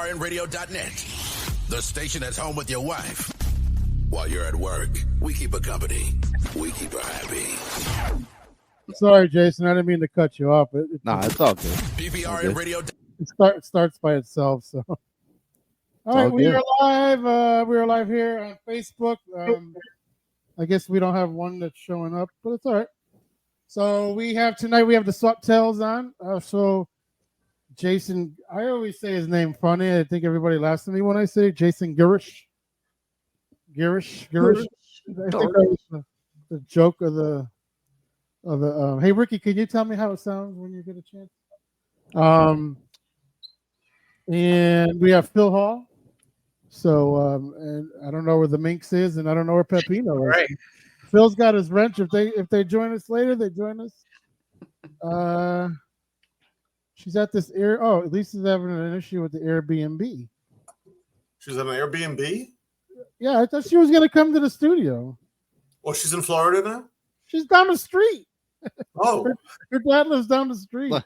PPRNradio.net. The station that's home with your wife. While you're at work, we keep her company. We keep her happy. Sorry, Jason. I didn't mean to cut you off. It's all good. PPRNradio. It starts by itself. So, all right, we are live. We are live here on Facebook. I guess we don't have one that's showing up, but it's all right. So we have the Sawtelles on. So Jason, I always say his name funny. I think everybody laughs at me when I say it. Jason Gerrish. Gerrish. I think that was the joke of the. Hey Ricky, can you tell me how it sounds when you get a chance? And we have Phil Hall. So and I don't know where the Minx is, and I don't know where Pepino is. Right. Phil's got his wrench. If they join us later, they join us. She's at this Lisa's having an issue with the Airbnb. She's at an Airbnb? Yeah, I thought she was gonna come to the studio. Oh, she's in Florida now? She's down the street. Oh. Her dad lives down the street. All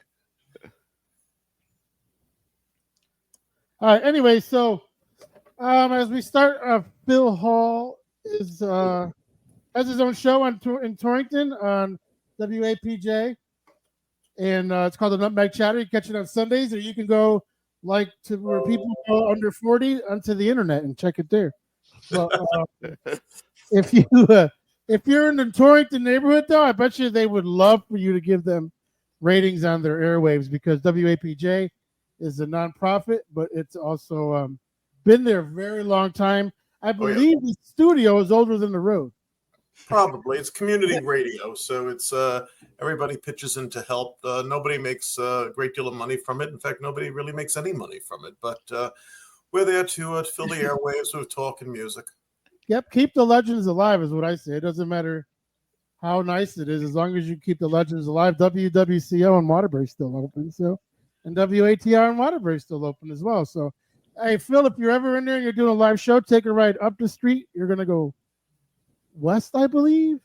right, anyway, so as we start, Phil Hall has his own show in Torrington on WAPJ, and it's called the Nutmeg Chatter. You catch it on Sundays, or you can go to where people go under 40 onto the internet and check it there. So if you're in the Torrington neighborhood, though, I bet you they would love for you to give them ratings on their airwaves, because WAPJ is a nonprofit, but it's also been there a very long time. I believe the studio is older than the road. Probably. It's community radio, so it's everybody pitches in to help. Nobody makes a great deal of money from it. In fact, nobody really makes any money from it. But we're there to fill the airwaves with talk and music. Yep, keep the legends alive is what I say. It doesn't matter how nice it is, as long as you keep the legends alive. WWCO in Waterbury still open, and WATR in Waterbury still open as well. So, hey, Phil, if you're ever in there and you're doing a live show, take a ride up the street. You're gonna go west, I believe.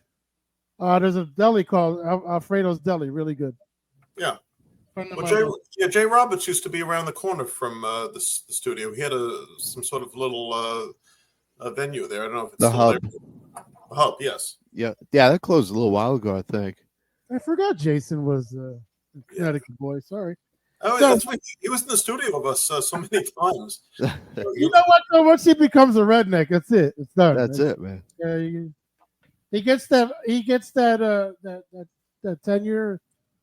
There's a deli called Alfredo's Deli, really good. Yeah. Well, Jay Roberts used to be around the corner from the studio. He had some sort of little venue there. I don't know if it's the still hub. there. The hub, yes. Yeah, that closed a little while ago, I think. I forgot Jason was a Connecticut boy. Sorry. Oh, that's why he was in the studio with us so many times. You know what? Though? Once he becomes a redneck, that's it. It's done. That's it, man. Yeah, he gets that. He gets that tenure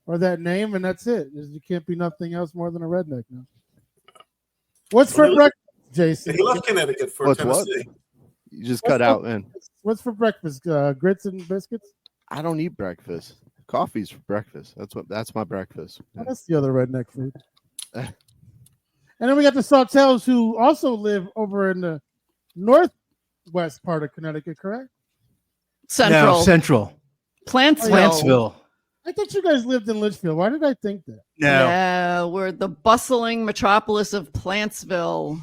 or that name, and that's it. You can't be nothing else more than a redneck now. What's for breakfast, Jason? He left Connecticut for Tennessee. What? You just cut out, man. What's for breakfast? Grits and biscuits? I don't eat breakfast. Coffee's for breakfast. That's my breakfast. Oh, that's the other redneck food. And then we got the Sawtelles, who also live over in the northwest part of Connecticut, correct? Central. Plantsville. I thought you guys lived in Litchfield. Why did I think that? No. Yeah, we're the bustling metropolis of Plantsville.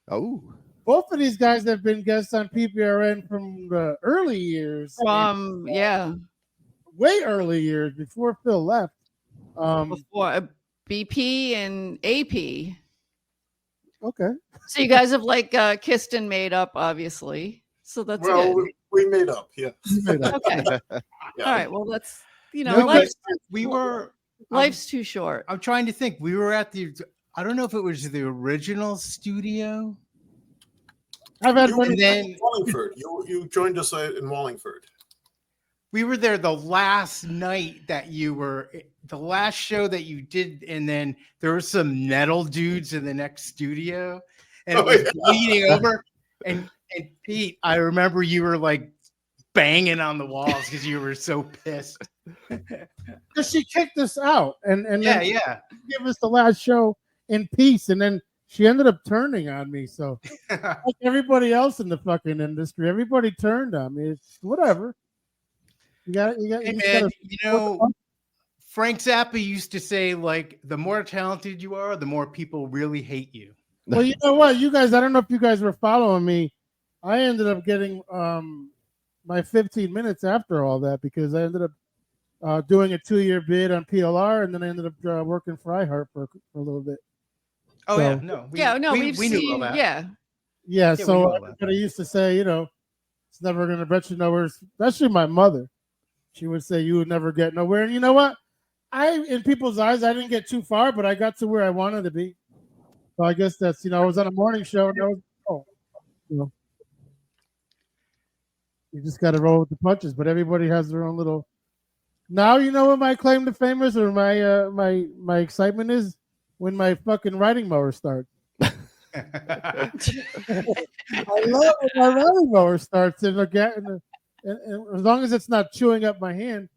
Oh. Both of these guys have been guests on PPRN from the early years. Way early years before Phil left. Before BP and AP. Okay. So you guys have kissed and made up, obviously. So that's good. We made up, yeah. Okay. Yeah. All right. Well, that's life's too short. I'm trying to think. We were at I don't know if it was the original studio. I've had Wallingford. You joined us in Wallingford. We were there the last night that you were, the last show that you did, and then there were some nettle dudes in the next studio, and it was bleeding over. And Pete, I remember you were banging on the walls because you were so pissed. Because she kicked us out, and then give us the last show in peace, and then she ended up turning on me. So like everybody else in the fucking industry, everybody turned on me. It's whatever. Frank Zappa used to say, the more talented you are, the more people really hate you. Well, you know what? You guys, I don't know if you guys were following me. I ended up getting my 15 minutes after all that, because I ended up doing a 2-year bid on PLR, and then I ended up working for iHeart for a little bit. Oh So- yeah, no, we've we seen, knew all that. Yeah, Yeah, we so know that. everybody used to say, it's never going to get you nowhere, especially my mother. She would say, you would never get nowhere. And you know what? In people's eyes, I didn't get too far, but I got to where I wanted to be. So I guess that's, I was on a morning show and you just got to roll with the punches, but everybody has their own little. Now, you know what my claim to fame is, or my excitement is? When my fucking riding mower starts. I love when my riding mower starts, and as long as it's not chewing up my hand,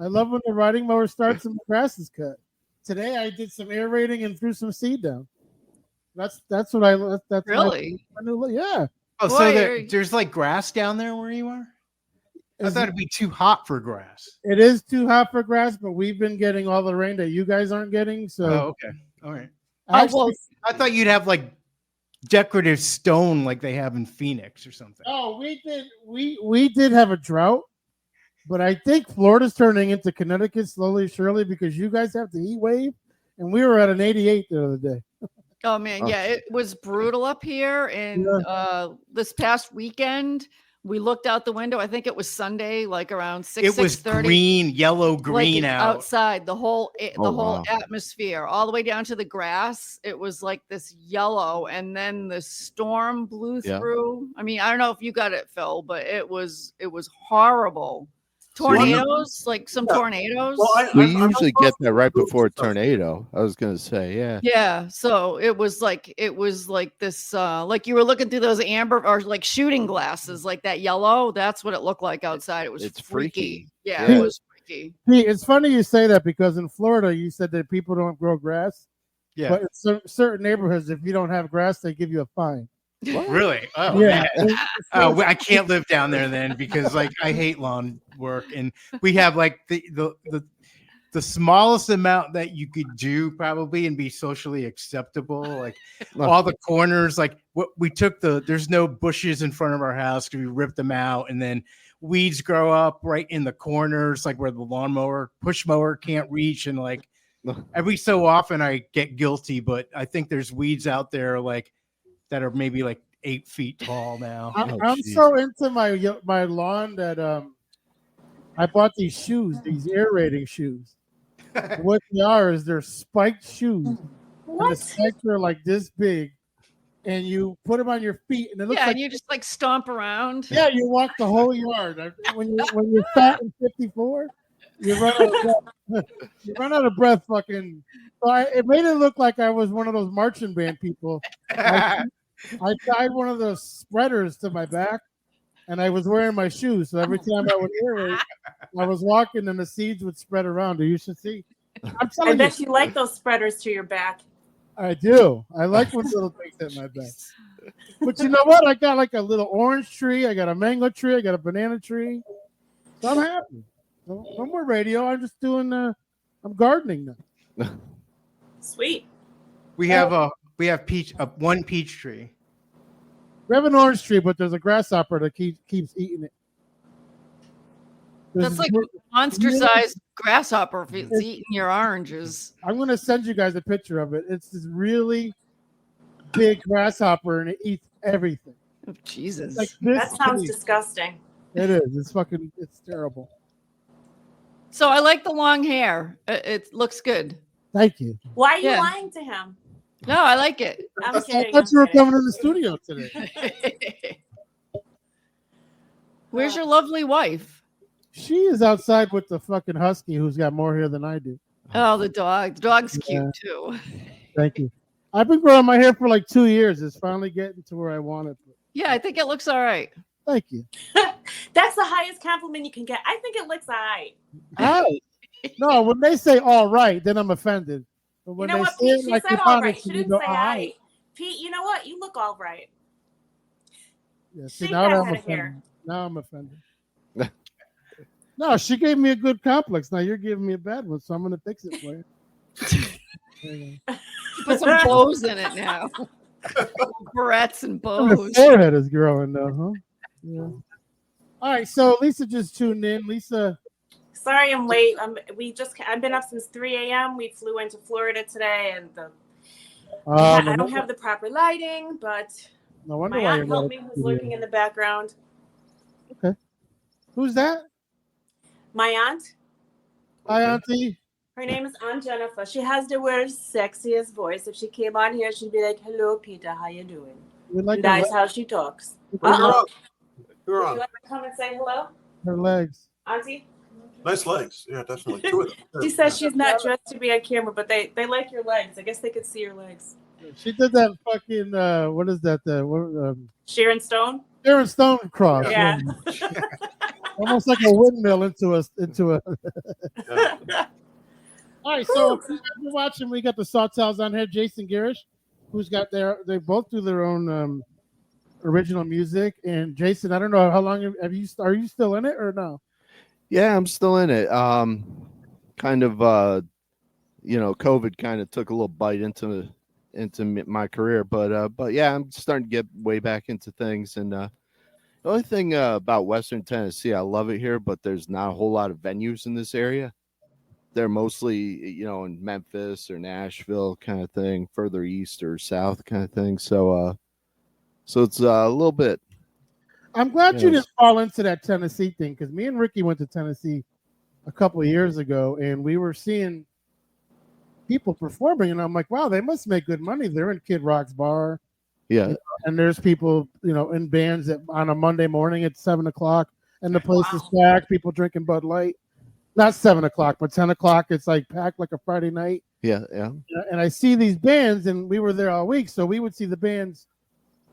I love when the riding mower starts and the grass is cut. Today I did some aerating and threw some seed down. That's what that's Really? yeah. Oh, so Boy, there's like grass down there where you are? I thought it'd be too hot for grass. It is too hot for grass, but we've been getting all the rain that you guys aren't getting. So okay. All right. actually, I thought you'd have like decorative stone like they have in Phoenix or something. oh, we did have a drought, but I think Florida's turning into Connecticut slowly, surely, because you guys have the heat wave, and we were at an 88 the other day. oh man, yeah, it was brutal up here. And this past weekend, we looked out the window. I think it was Sunday, like around 6. It was 6:30. green, yellow, green like out. outside. The whole wow. atmosphere, all the way down to the grass. It was like this yellow, and then the storm blew through. I mean, I don't know if you got it, Phil, but it was horrible. Tornadoes, like some tornadoes. Well, We usually get that right before a tornado. I was gonna say, yeah. Yeah, so it was like this like you were looking through those amber or like shooting glasses, like that yellow. That's what it looked like outside. It was It's freaky. freaky. Yeah, Yeah. it was freaky. See, it's funny you say that because in Florida, you said that people don't grow grass. Yeah. But in certain neighborhoods, if you don't have grass, they give you a fine. Really? Oh, Yeah. man. I can't live down there then because like I hate lawn work, and we have like the smallest amount that you could do probably and be socially acceptable. Like all the corners, like what we took there's no bushes in front of our house because we ripped them out, and then weeds grow up right in the corners, like where the push mower can't reach, and like every so often I get guilty, but I think there's weeds out there like that are maybe like 8 feet tall now. I'm so into my lawn that I bought these shoes, these aerating shoes. What they are is they're spiked shoes. And the spikes are like this big, and you put them on your feet, and it looks like and you just like stomp around. yeah, you walk the whole yard. When you're fat and 54, you run out of breath. You run out of breath, fucking. So it made it look like I was one of those marching band people. I tied one of those spreaders to my back, and I was wearing my shoes. So every time I would aerate, I was walking, and the seeds would spread around. You should see. I bet you like those spreaders to your back. I do. I like when little things hit my back. But you know what? I got like a little orange tree. I got a mango tree. I got a banana tree. So I'm happy. No more radio. I'm just doing. I'm gardening now. Sweet. We have one peach tree. We have an orange tree, but there's a grasshopper that keeps eating it. That's like a monster-sized grasshopper if it's eating your oranges. I'm going to send you guys a picture of it. It's this really big grasshopper, and it eats everything. Oh, Jesus. Like this That sounds big. disgusting. It is. It's terrible. So I like the long hair. It looks good. Thank you. Why are you Yeah. lying to him? No, I like it. I'm I kidding. thought you were I'm kidding. coming in the studio today. Where's your lovely wife? She is outside with the fucking husky who's got more hair than I do. Oh, the dog. The dog's Yeah. cute too. Thank you. I've been growing my hair for like 2 years. It's finally getting to where I want it. Yeah, I think it looks all right. Thank you. That's the highest compliment you can get. I think it looks all right. Hey. No, when they say all right, then I'm offended. But You when know they what, say Pete? it She like said you're all right. honest, She you didn't go, say all all right. right. Pete, you know what? You look all right. Yeah, see, Shake now that I'm head of offended. hair. Now I'm offended. No, she gave me a good complex. Now you're giving me a bad one, so I'm going to fix it for you. There you go. Put some bows in it now. Barrettes and And bows. the forehead is growing though, huh? Yeah. All right, so Lisa just tuned in. Lisa, Sorry, I'm late. I've been up since 3 a.m. We flew into Florida today, and I don't have the proper lighting, but No wonder my why aunt you're helped me, who's lurking in the background. Okay. Who's that? My aunt. Hi, Auntie. Her name is Aunt Jennifer. She has the world's sexiest voice. If she came on here, she'd be like, "Hello, Peter. How you doing?" That's how she talks. Uh-oh. You're Would on. you like to come and say hello, Her legs. Auntie? Nice legs. Yeah, definitely. Two of them. She says she's not dressed to be on camera, but they like your legs. I guess they could see your legs. She did that fucking what is that? Sharon Stone? Sharon Stone cross. Yeah. Almost like a windmill into a. All right, so if you guys are watching, we got the Sawtelles on here. Jason Gerrish, who's got they both do their own original music. And Jason, I don't know how long are you still in it or no? Yeah, I'm still in it. Kind of COVID kind of took a little bite into my career, but yeah, I'm starting to get way back into things. And the only thing about Western Tennessee, I love it here, but there's not a whole lot of venues in this area. They're mostly, in Memphis or Nashville kind of thing, further east or south kind of thing. So it's a little bit. I'm glad you didn't fall into that Tennessee thing, because me and Ricky went to Tennessee a couple of years ago, and we were seeing people performing, and I'm like, wow, they must make good money. They're in Kid Rock's bar. Yeah. And there's people, in bands on a Monday morning at 7:00, and the place is packed, people drinking Bud Light. Not 7:00, but 10:00. It's like packed like a Friday night. Yeah. And I see these bands, and we were there all week, so we would see the bands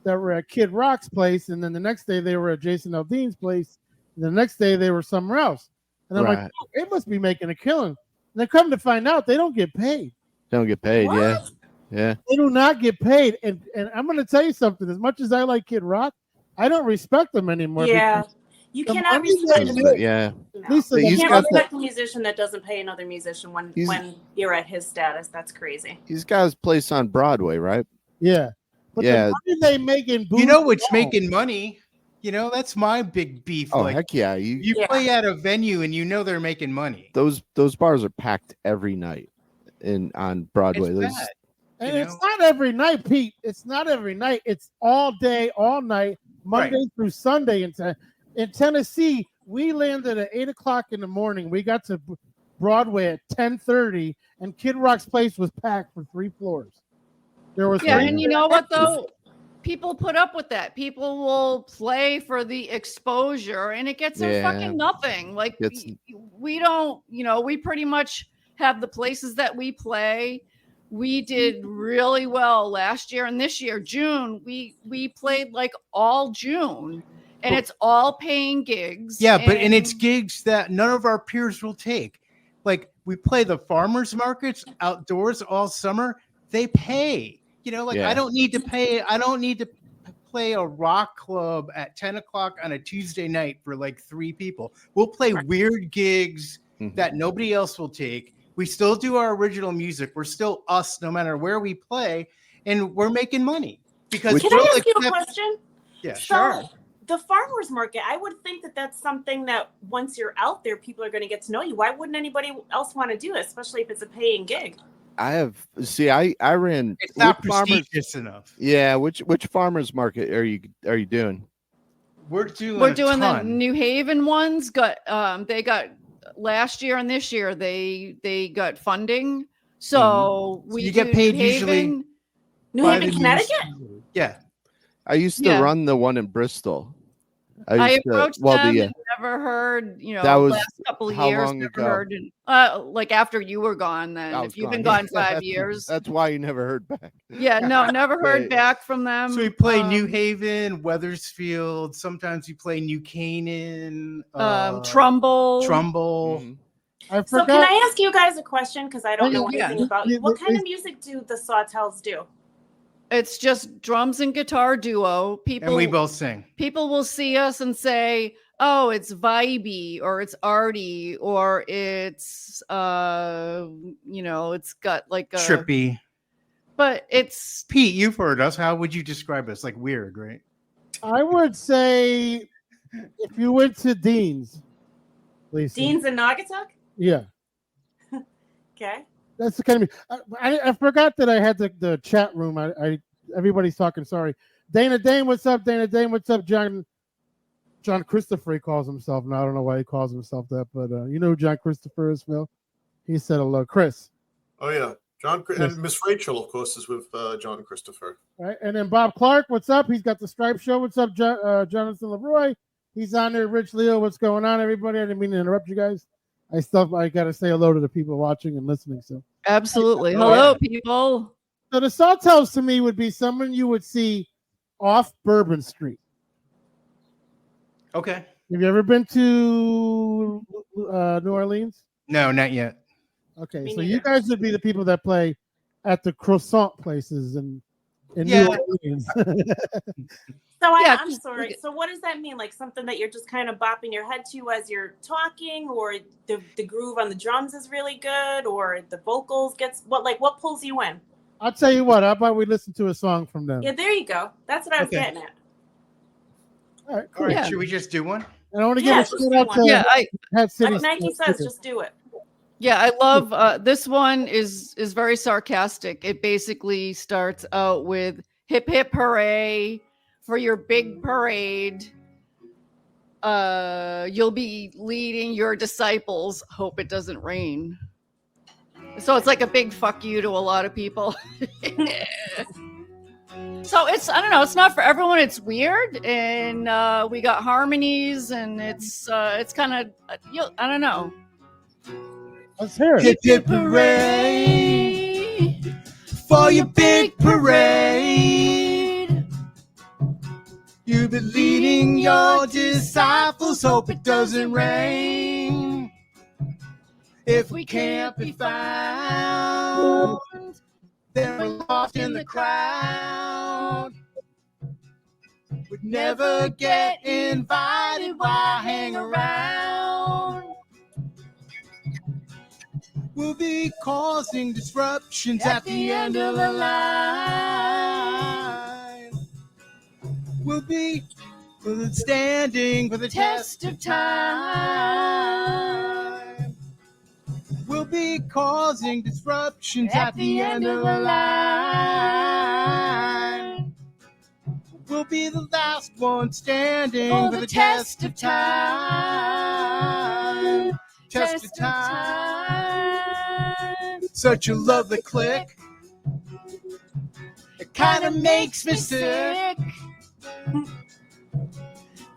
that were at Kid Rock's place, and then the next day they were at Jason Aldean's place, and the next day they were somewhere else. And I'm like, oh, it must be making a killing. And then come to find out, they don't get paid. They don't get paid. What? Yeah. They do not get paid. And I'm going to tell you something. As much as I like Kid Rock, I don't respect them anymore. Yeah. You cannot respect Yeah. Lisa, you can't got respect a musician that doesn't pay another musician when you're at his status. That's crazy. He's got his place on Broadway, right? Yeah. But the money they make in booze, what's making money? That's my big beef. Oh, heck yeah. You play at a venue and they're making money. Those bars are packed every night on Broadway. And it's not every night, Pete. It's not every night. It's all day, all night, Monday through Sunday. In Tennessee, we landed at 8:00 in the morning. We got to Broadway at 10:30, and Kid Rock's place was packed for 3 floors. There was and you know what though? People put up with that. People will play for the exposure, and it gets them fucking nothing. Like we don't, we pretty much have the places that we play. We did really well last year, and this year, June, we played like all June, and it's all paying gigs. Yeah, and it's gigs that none of our peers will take. Like we play the farmers markets outdoors all summer. They pay. I don't need to pay. I don't need to play a rock club at 10:00 on a Tuesday night for like 3 people. We'll play weird gigs that nobody else will take. We still do our original music. We're still us no matter where we play, and we're making money. Because can I ask you a question? Yeah, sure. The farmers market, I would think that that's something that once you're out there, people are going to get to know you. Why wouldn't anybody else want to do it, especially if it's a paying gig? I ran. It's not prestigious enough. Yeah, which farmers market are you doing? We're doing the New Haven ones. They got last year and this year they got funding, so you get paid usually. New Haven, Connecticut. Yeah, I used to run the one in Bristol. I approached them and never heard, that was last couple of years. Long never ago? heard, like after you were gone, then if you've been gone 5 years. That's why you never heard back. Yeah, no, never heard back from them. So we play New Haven, Wethersfield. Sometimes we play New Canaan, Trumbull. Mm-hmm. So can I ask you guys a question? Because I don't know anything about you. What kind of music do the Sawtelles do? It's just drums and guitar duo. And we both sing. People will see us and say, "Oh, it's vibey, or it's arty, or it's it's got like a trippy." But it's Pete. You've heard us. How would you describe us? Like weird, right? I would say if you went to Dean's, Lisa. Dean's in Naugatuck? Yeah. Okay. That's the kind of I forgot that I had the chat room. I everybody's talking. Sorry, Dana Dane, what's up? Dana Dane, what's up? John Christopher, he calls himself. Now I don't know why he calls himself that, but you know who John Christopher is, Phil? He said hello, Chris. Oh yeah, John and Miss Rachel, of course, is with John Christopher. All right, and then Bob Clark, what's up? He's got the Stripe Show. What's up, Jonathan Leroy? He's on there. Rich Leo, what's going on, everybody? I didn't mean to interrupt you guys. I got to say hello to the people watching and listening. So absolutely, hello, people. So the Sawtelles to me would be someone you would see off Bourbon Street. Okay. Have you ever been to New Orleans? No, not yet. Okay, so you guys would be the people that play at the croissant places in New Orleans. So I'm sorry. So what does that mean? Like something that you're just kind of bopping your head to as you're talking, or the groove on the drums is really good, or the vocals gets what pulls you in? I'll tell you what. How about we listen to a song from them? Yeah, there you go. That's what I was getting at. All right, cool. All right, should we just do one? And I want to give a shout out to Hat City. Like Nike says, just do it. Yeah, I love this one is very sarcastic. It basically starts out with hip hip hooray for your big parade. You'll be leading your disciples. Hope it doesn't rain. So it's like a big fuck you to a lot of people. So I don't know, it's not for everyone. It's weird, and we got harmonies, and it's kind of I don't know. Let's hear it. Hip hip hooray for your big parade. You'll be leading your disciples. Hope it doesn't rain. If we can't be found, then we're lost in the crowd. Would never get invited. Why hang around? We'll be causing disruptions at the end of the line. We'll be standing for the test of time. We'll be causing disruptions at the end of the line. We'll be the last one standing for the test of time. Test of time. Such a lovely click. It kind of makes me sick.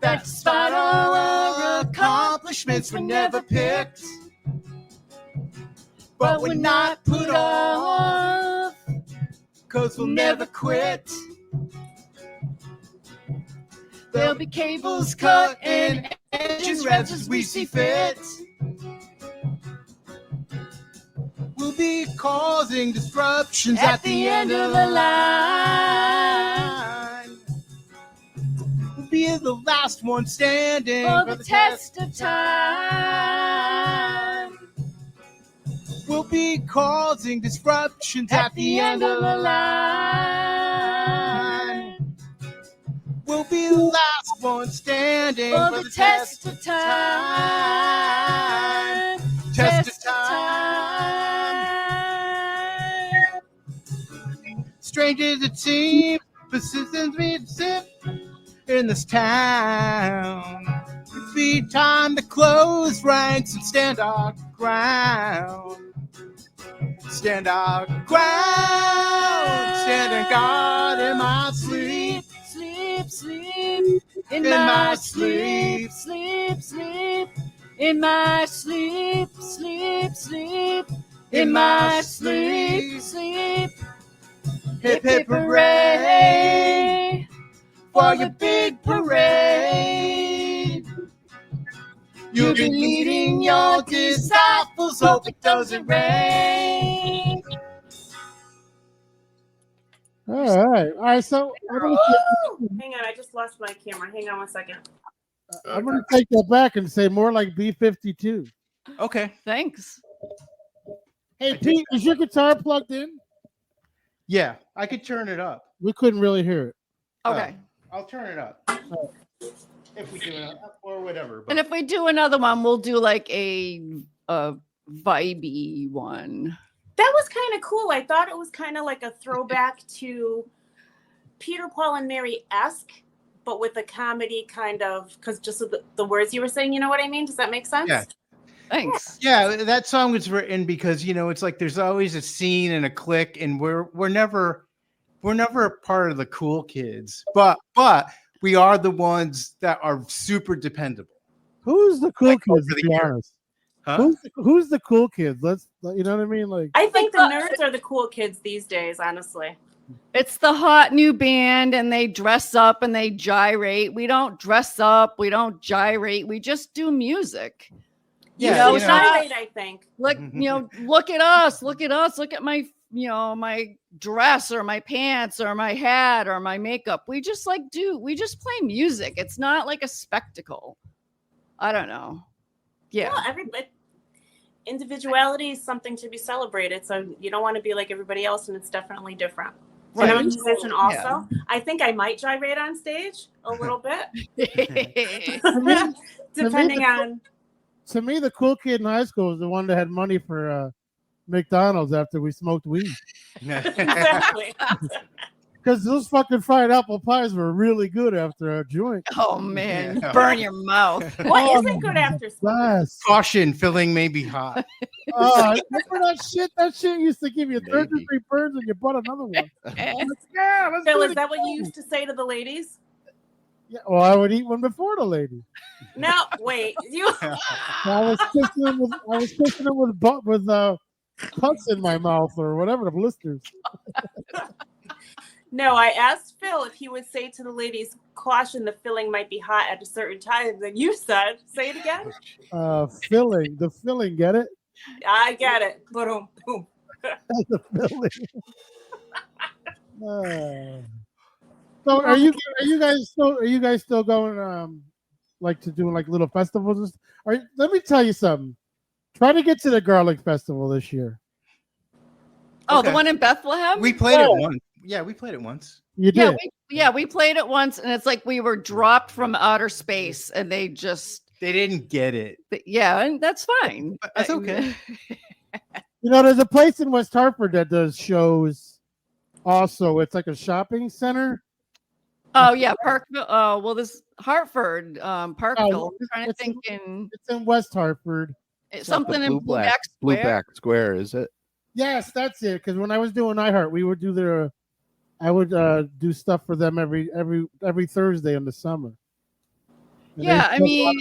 That despite all our accomplishments, we're never picked. But we're not put off, 'cause we'll never quit. There'll be cables cut and engines revs as we see fit. We'll be causing disruptions at the end of the line. We'll be the last one standing for the test of time. We'll be causing disruptions at the end of the line. We'll be the last one standing for the test of time. Test of time. Strangers it seems, persistence we sit in this town. It'd be time to close ranks and stand our ground. Stand our ground. Stand guard in my sleep. Sleep, sleep. In my sleep. Sleep, sleep. In my sleep. Sleep, sleep. In my sleep. Sleep. Hip hip hooray for your big parade. You'll be leading your disciples. Hope it doesn't rain. All right. So hang on, I just lost my camera. Hang on one second. I'm going to take that back and say more like B-52. Okay. Thanks. Hey, Pete, is your guitar plugged in? Yeah, I could turn it up. We couldn't really hear it. Okay. I'll turn it up. If we do it or whatever. But. And if we do another one, we'll do like a vibey one. That was kind of cool. I thought it was kind of like a throwback to Peter, Paul, and Mary-esque, but with a comedy kind of, because just the words you were saying, you know what I mean? Does that make sense? Yeah. Thanks. Yeah, that song was written because, you know, it's like there's always a scene and a click, and we're never a part of the cool kids, but we are the ones that are super dependable. Who's the cool kids, to be year. honest? Huh? Who's the cool kids? You know what I mean? Like, I think the nerds are the cool kids these days, honestly. It's the hot new band, and they dress up and they gyrate. We don't dress up. We don't gyrate. We just do music. Yeah, you know, gyrate, I think. Like, you know, look at us. Look at us. Look at my, you know, my dress or my pants or my hat or my makeup. We just we just play music. It's not like a spectacle. I don't know. Yeah. Well, individuality is something to be celebrated. So you don't want to be like everybody else, and it's definitely different. Right. And I'm a musician also. Yeah. I think I might gyrate on stage a little bit. Depending on. To me, the cool kid in high school was the one that had money for McDonald's after we smoked weed. Exactly. Because those fucking fried apple pies were really good after a joint. Oh, man. Yeah. Burn your mouth. What isn't good after smoking? Caution, filling may be hot. Remember that shit? That shit used to give you 33 burns and you bought another one. Phil, is that what you used to say to the ladies? Yeah, well, I would eat one before the lady. No, wait. I was kissing them with pus in my mouth or whatever, the blisters. No, I asked Phil if he would say to the ladies, caution, the filling might be hot at a certain time. Then you said, say it again. The filling, get it? I get it. Boom, boom. The filling. So are you guys still going like to doing like little festivals? Let me tell you something. Try to get to the Garlic Festival this year. Oh, okay. The one in Bethlehem? We played it once. Yeah, we played it once. You did? We played it once, and it's like we were dropped from outer space, and they didn't get it. Yeah, and that's fine. That's okay. You know, there's a place in West Hartford that does shows also. It's like a shopping center. Oh, yeah, Parkville. Oh, well, this Hartford, Parkville. I'm trying to think it's in West Hartford. It's something in Blueback Square, is it? Yes, that's it. Because when I was doing iHeart, we would do I would do stuff for them every Thursday in the summer. And yeah, I mean,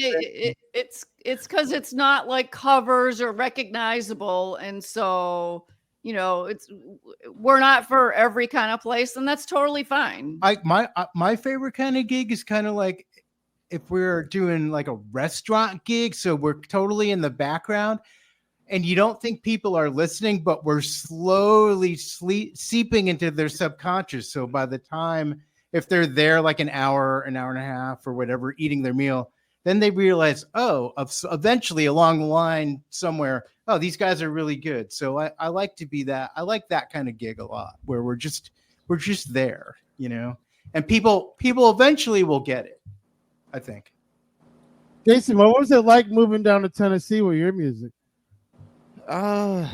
it's because it's not like covers or recognizable, and so you know, we're not for every kind of place, and that's totally fine. My favorite kind of gig is kind of like if we're doing like a restaurant gig, so we're totally in the background. And you don't think people are listening, but we're slowly seeping into their subconscious. So by the time, if they're there like an hour and a half or whatever, eating their meal, then they realize, eventually along the line somewhere, these guys are really good. So I like to be that. I like that kind of gig a lot, where we're just there, you know. And people eventually will get it, I think. Jason, what was it like moving down to Tennessee with your music? Not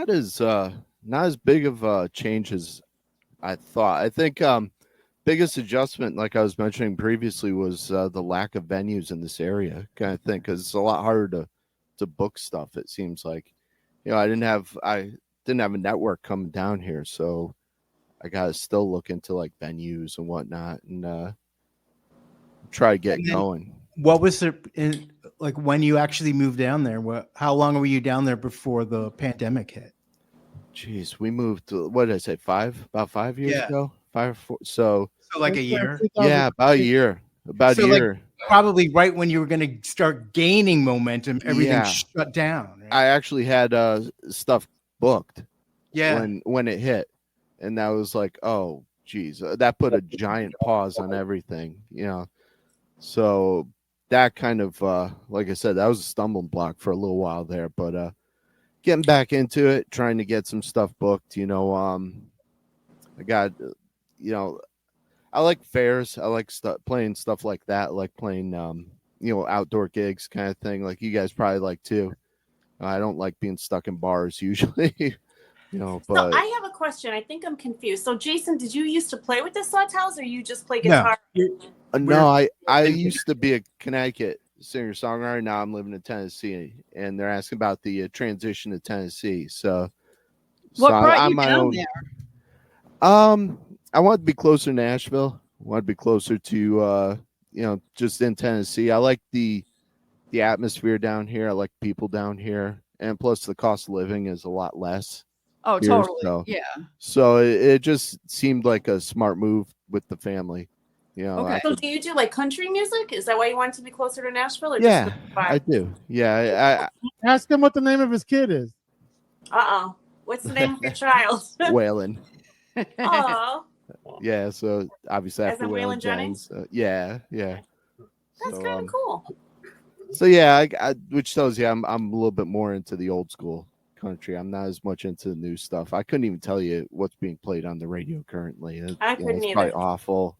as big of a change as I thought. I think biggest adjustment, like I was mentioning previously, was the lack of venues in this area, kind of thing, because it's a lot harder to book stuff. It seems like, you know, I didn't have a network coming down here, so I gotta still look into like venues and whatnot and try to get going. What was it like when you actually moved down there? How long were you down there before the pandemic hit? Jeez, we moved to, what did I say, about 5 years ago? 5 or 4. So like a year? Yeah, about a year. About a year. Like probably right when you were going to start gaining momentum, everything shut down. Right? I actually had stuff booked. Yeah. When it hit, and that was like, oh, geez, that put a giant pause on everything, you know. So that kind of, like I said, that was a stumbling block for a little while there, but getting back into it, trying to get some stuff booked, you know. I got, you know, I like fairs. I like playing stuff like that. I like playing, you know, outdoor gigs kind of thing, like you guys probably like too. I don't like being stuck in bars usually. But so I have a question. I think I'm confused. So Jason, did you used to play with the Sawtelles, or you just play guitar? No, I used to be a Connecticut singer-songwriter. Now I'm living in Tennessee, and they're asking about the transition to Tennessee. So what brought I'm you my down own. there? I wanted to be closer to Nashville. I wanted to be closer to just in Tennessee. I like the atmosphere down here. I like people down here, and plus the cost of living is a lot less. Oh, here, totally. Yeah. So it just seemed like a smart move with the family. Okay. So do you do like country music? Is that why you wanted to be closer to Nashville? Or Yeah, just I do. Yeah, Ask him what the name of his kid is. What's the name of your child? Waylon. Oh, Yeah, so obviously As after in Waylon Waylon Jennings? Yeah. that's kind of cool. So yeah, I which tells you I'm a little bit more into the old school country. I'm not as much into the new stuff. I couldn't even tell you what's being played on the radio currently. I couldn't it's probably either. awful,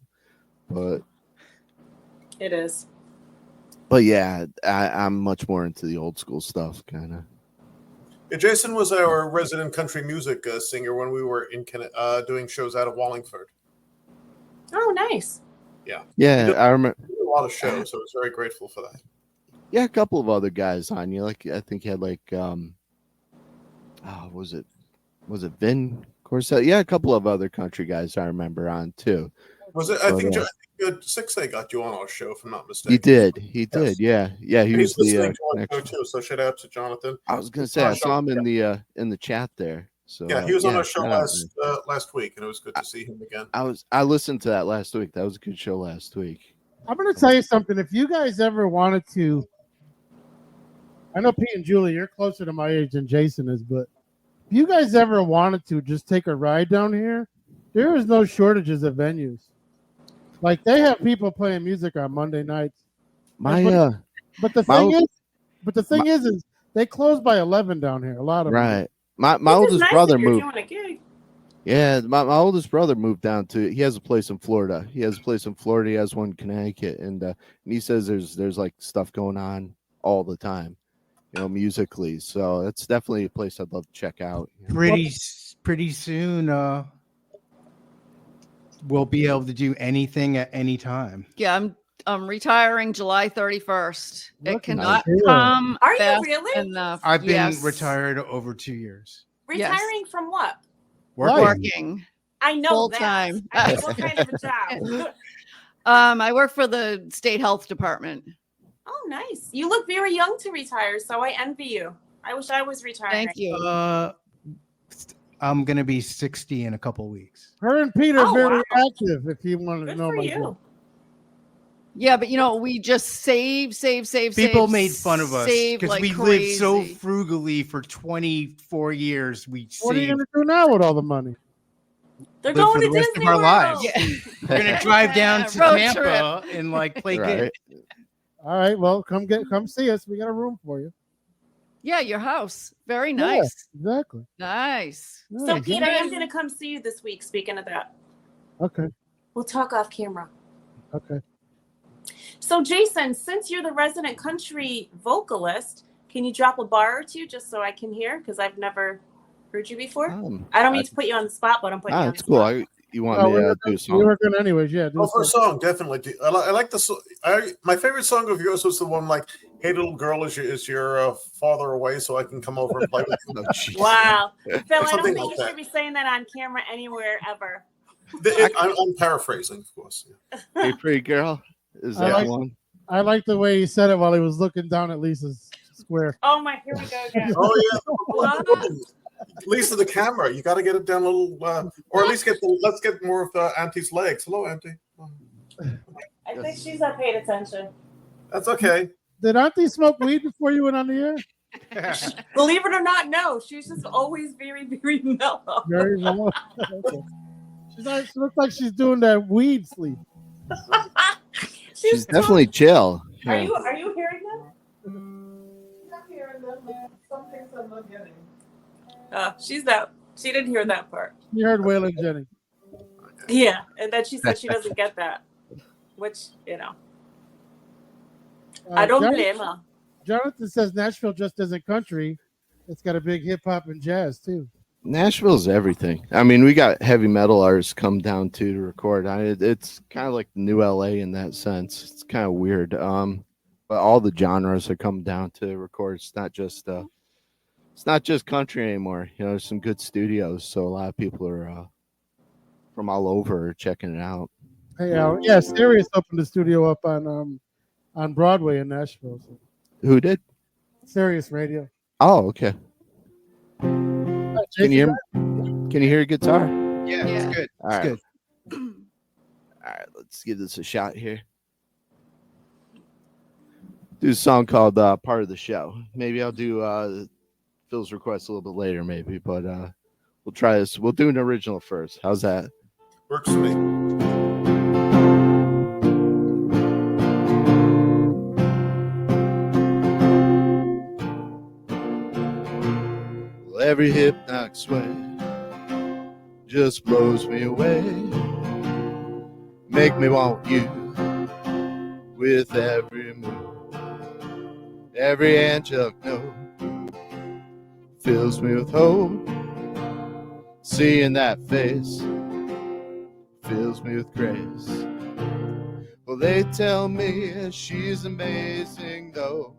but It is. But yeah, I'm much more into the old school stuff, kind of. Yeah, Jason was our resident country music singer when we were in doing shows out of Wallingford. Oh, nice. Yeah, I remember A lot of shows, so I was very grateful for that. Yeah, a couple of other guys on you. Like I think you had was it Vin Corset? Yeah, a couple of other country guys I remember on too. Was it? I think 6A got you on our show, if I'm not mistaken. He did. Yeah. He and was he's listening the to our show too. So shout out to Jonathan. I was gonna say I saw him in the chat there. So yeah, he was on our show last week, and it was good to see him again. I listened to that last week. That was a good show last week. I'm gonna tell you something. If you guys ever wanted to, I know Pete and Julie, you're closer to my age than Jason is, but if you guys ever wanted to just take a ride down here, there is no shortages of venues. Like they have people playing music on Monday nights. But the thing is they close by 11 down here. A lot of right. them. My oldest brother moved. Doing a gig. Yeah, my oldest brother moved down to. He has a place in Florida. He has one in Connecticut, and he says there's like stuff going on all the time, musically. So it's definitely a place I'd love to check out. Pretty soon, we'll be able to do anything at any time. Yeah, I'm retiring July 31st. It cannot nice. come. Are you fast really? enough. I've been Yes. Retired over 2 years. Retiring from what? Working. I know Full that. time. I mean, what kind of a job? I work for the state health department. Oh, nice. You look very young to retire, so I envy you. I wish I was retiring. Thank you. I'm gonna be 60 in a couple weeks. Her and Pete are very wow. active. If you want to Good know for my you. job. Yeah, but we just save. People made fun of us because like we lived so frugally for 24 years. What are you going to do now with all the money? They're live going for to the rest Disney of our World. lives. Yeah. We're gonna drive down to Road Tampa and like play Right. good. All right, well, come see us. We got a room for you. Yeah, your house. Very nice. Yeah, exactly. Nice. So, Yeah, Pete, I am going to come see you this week. Speaking of that, okay. we'll talk off camera. Okay. So, Jason, since you're the resident country vocalist, can you drop a bar or two just so I can hear? Because I've never heard you before. I don't mean to put you on the spot, but I'm putting you on the That's cool. spot. You want me to do a We song? were going anyways. Yeah. Oh, for a song, definitely. I like the song. My favorite song of yours was the one like, "Hey, little girl, is your father away so I can come over and play with you?" Oh, jeez. Wow. Phil, I don't Something think like you that. should be saying that on camera anywhere ever. I'm paraphrasing, of course. Hey, pretty girl. Is I that like- one? I like the way he said it while he was looking down at Lisa's square. Oh, my. Here we go again. Oh yeah, Lisa, the camera. You got to get it down a little, or at least let's get more of Auntie's legs. Hello, Auntie. I think she's not paying attention. That's okay. Did Auntie smoke weed before you went on the air? Believe it or not, no. She's just always very, very mellow. Very well. Okay. She looks like she's doing that weed sleep. She's definitely chill. Are Yeah. you hearing them? I'm hearing them. Some things I'm not getting. She's that. She didn't hear that part. You heard Waylon Jennings. Yeah, and then she said she doesn't get that, which I don't blame her. Jonathan says Nashville just isn't country. It's got a big hip hop and jazz too. Nashville's everything. I mean, we got heavy metal artists come down to record. It's kind of like the new LA in that sense. It's kind of weird. But all the genres are coming down to record. It's not just country anymore. You know, there's some good studios, so a lot of people are from all over checking it out. Hey, yeah, Sirius opened the studio up on Broadway in Nashville. So. Who did? Sirius Radio. Oh, okay. Can you hear a guitar? Yeah, it's good. All right. Good. All right, let's give this a shot here. Do a song called Part of the Show. Maybe I'll do Phil's request a little bit later, maybe, but we'll try this. We'll do an original first. How's that? Works for me. Every hip knock sway just blows me away. Make me want you with every move. Every angelic note fills me with hope. Seeing that face fills me with grace. Well, they tell me she's amazing though.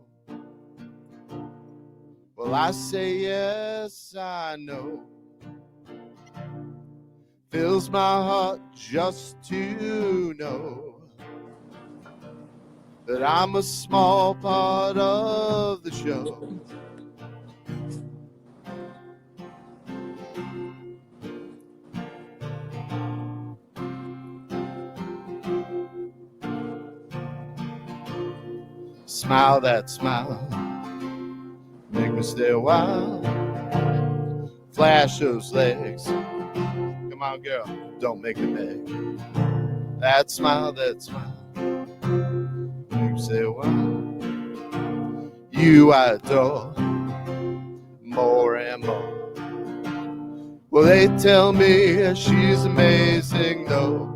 Well, I say yes, I know. Fills my heart just to know that I'm a small part of the show. Smile that smile, make me stay a while. Flash those legs. Come on, girl, don't make me beg. That smile, make me stay a while. You I adore more and more. Well, they tell me she's amazing though.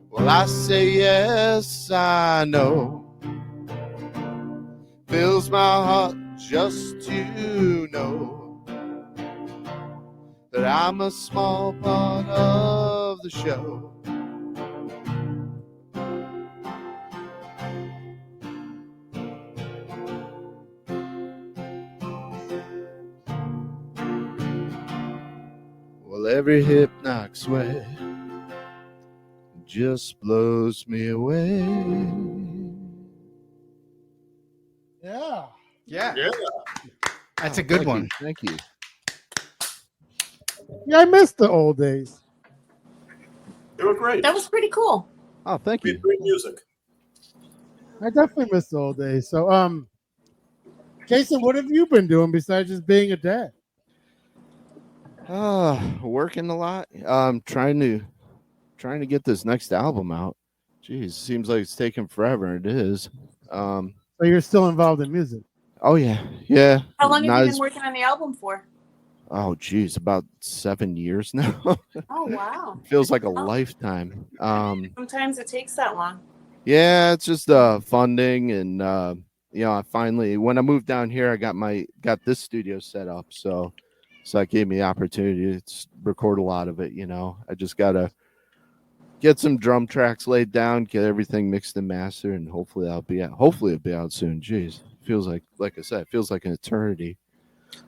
Well, I say yes, I know. Fills my heart just to know that I'm a small part of the show. Well, every hip knock sway just blows me away. Yeah. Yeah. That's a good one. Thank you. Yeah, I missed the old days. They were great. That was pretty cool. Oh, thank you. Great music. I definitely missed the old days. So, Jason, what have you been doing besides just being a dad? Working a lot. Trying to get this next album out. Jeez, seems like it's taking forever, and it is. So you're still involved in music? Oh yeah. How long have you been working on the album for? Oh geez, about 7 years now. Oh wow. Feels like a lifetime. Sometimes it takes that long. Yeah, it's just funding, and I finally, when I moved down here, I got this studio set up, so that gave me the opportunity to record a lot of it. I just gotta get some drum tracks laid down, get everything mixed and mastered, and hopefully it'll be out soon. Jeez, feels like I said, it feels like an eternity.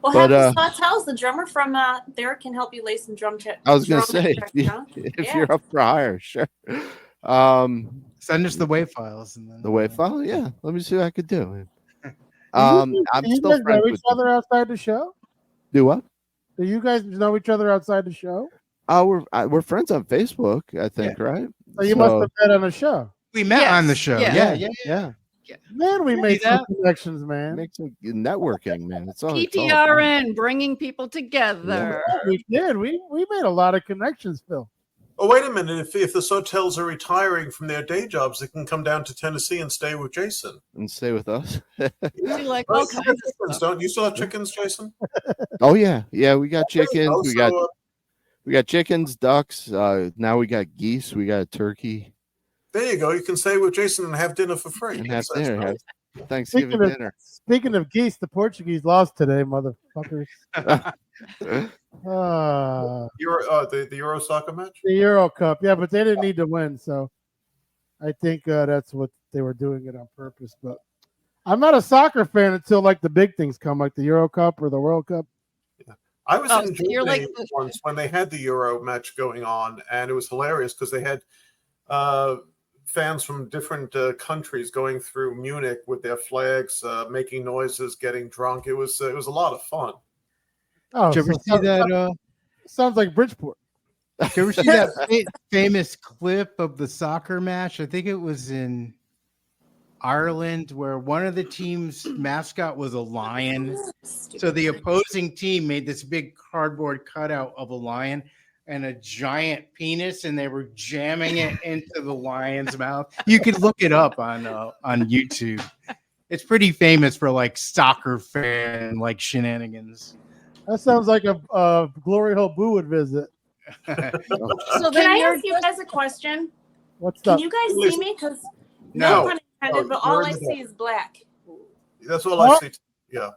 Well, have Sawtelles, the drummer from there, can help you lay some drum tracks. I was gonna say, if you're up for hire, sure. Send us the WAV files, and then the WAV file. Yeah, let me see what I could do. I'm still you guys friends know with each other outside the show. Do what? Do you guys know each other outside the show? We're friends on Facebook, I think, right? So you must have met on a show. We met on the show. Yeah. Man, we made some connections, man. Make some networking, man. It's all PTRN, bringing people together. Yeah, we did. We made a lot of connections, Phil. Oh, wait a minute. If the Sawtelles are retiring from their day jobs, they can come down to Tennessee and stay with Jason. And stay with us. We like all kinds of chickens, don't you? Still have chickens, Jason? Oh yeah. We got chickens. We got chickens, ducks. Now we got geese. We got a turkey. There you go. You can stay with Jason and have dinner for free. And have dinner. Thanksgiving dinner. Speaking of geese, the Portuguese lost today, motherfuckers. The Euro soccer match? The Euro Cup, yeah, but they didn't need to win, so I think that's what they were doing it on purpose. But I'm not a soccer fan until like the big things come, like the Euro Cup or the World Cup. Yeah. I was in Germany once when they had the Euro match going on, and it was hilarious because they had fans from different countries going through Munich with their flags, making noises, getting drunk. It was a lot of fun. Oh, did you ever see that? Sounds like Bridgeport. Did you ever see that famous clip of the soccer match? I think it was in Ireland where one of the team's mascot was a lion. So the opposing team made this big cardboard cutout of a lion and a giant penis, and they were jamming it into the lion's mouth. You can look it up on YouTube. It's pretty famous for like soccer fan like shenanigans. That sounds like a Glory Hole Boo would visit. So can I ask you guys a question? What's Can up? you guys see me? Because no pun intended, but all I see is black. That's all I see. Yeah.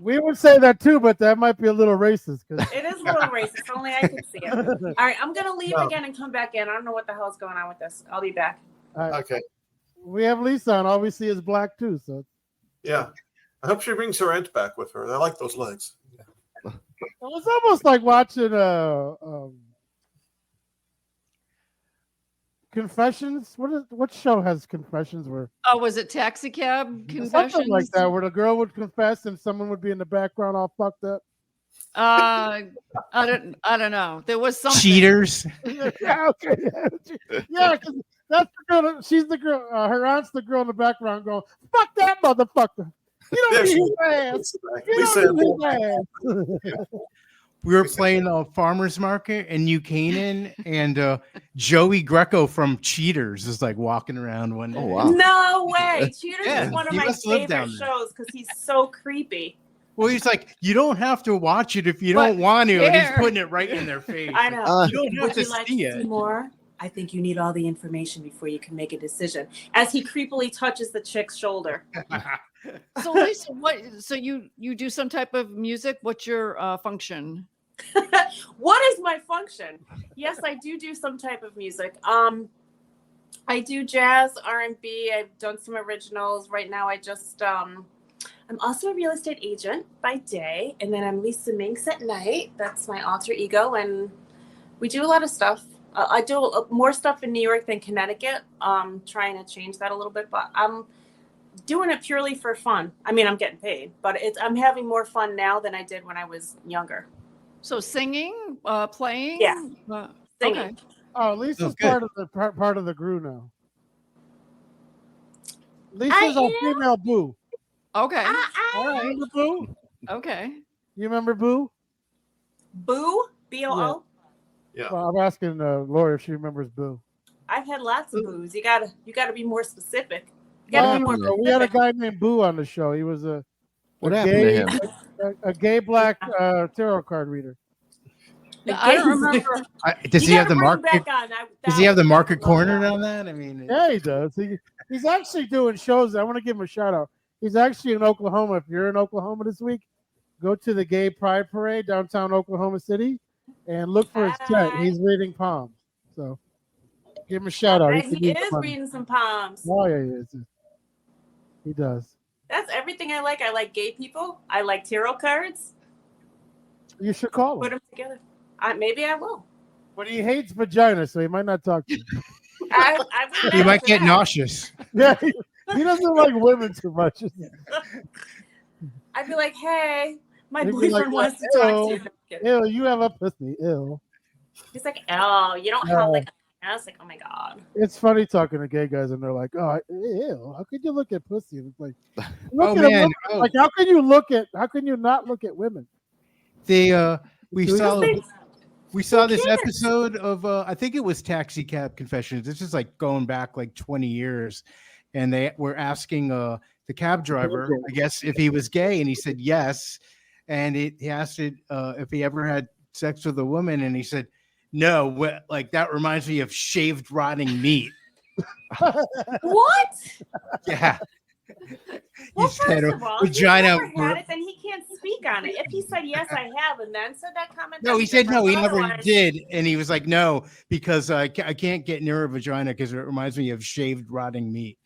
We would say that too, but that might be a little racist. It is a little racist. Only I can see it. All right, I'm gonna leave again and come back in. I don't know what the hell's going on with this. I'll be back. Okay. We have Lisa on. All we see is black too. So yeah, I hope she brings her aunt back with her. I like those legs. Yeah. It was almost like watching Confessions. What show has confessions where? Oh, was it Taxi Cab Confessions? Something like that, where the girl would confess and someone would be in the background all fucked up. I don't know. There was something. Cheaters. Yeah, okay. Yeah, because that's the girl. She's the girl. Her aunt's the girl in the background going, "Fuck that motherfucker! You don't need his ass. You don't need his ass." We were playing a farmer's market in New Canaan, and Joey Greco from Cheaters is like walking around one day. Oh, wow. No way! Cheaters is one of my favorite shows because he's so creepy. Well, he's like, you don't have to watch it if you don't want to, and he's putting it right in their face. I know. You don't have Would to you like see to it. see more? I think you need all the information before you can make a decision. As he creepily touches the chick's shoulder. So Lisa, so you do some type of music? What's your function? What is my function? Yes, I do some type of music. I do jazz, R&B. I've done some originals. Right now, I'm also a real estate agent by day, and then I'm Lisa Minx at night. That's my alter ego, and we do a lot of stuff. I do more stuff in New York than Connecticut. Trying to change that a little bit, but I'm doing it purely for fun. I mean, I'm getting paid, but I'm having more fun now than I did when I was younger. So singing, playing, yeah, singing. Okay. Oh, Lisa's part of the crew now. Lisa's a female Boo. Okay. All right, remember Boo? Okay. You remember Boo? Boo? B-O-O? Yeah. Well, I'm asking Laura if she remembers Boo. I've had lots of Boos. You gotta be more specific. You gotta be more specific. We had a guy named Boo on the show. He was What happened to him? a gay black tarot card reader. I don't remember. Does he have the market? Does he have the market cornered on that? I mean, yeah, he does. He's actually doing shows. I want to give him a shout out. He's actually in Oklahoma. If you're in Oklahoma this week, go to the Gay Pride Parade downtown Oklahoma City and look for his tent. He's reading palms. So give him a shout out. He is reading some palms. Oh, yeah, he is. He does. That's everything I like. I like gay people. I like tarot cards. You should call him. Put them together. Maybe I will. But he hates vagina, so he might not talk to you. He might get nauseous. Yeah, he doesn't like women too much. I'd be like, hey, my boyfriend wants to talk to you. Ew, you have a pussy. Ew. He's like, oh, you don't have like a ass. Like, oh my God. It's funny talking to gay guys and they're like, oh, ew, how could you look at pussy? And it's like, oh man. Like, how can you not look at women? We saw this episode of I think it was Taxi Cab Confessions. This is like going back like 20 years, and they were asking the cab driver, I guess, if he was gay, and he said yes, and he asked it if he ever had sex with a woman, and he said no. Like that reminds me of shaved rotting meat. What? Yeah. Well, You said first of all, vagina. if he's never had it, then he can't speak on it. If he said yes, I have, and then said that comment. No, he that's said no, different. he never Otherwise- did, and he was like, no, because I can't get near a vagina because it reminds me of shaved rotting meat.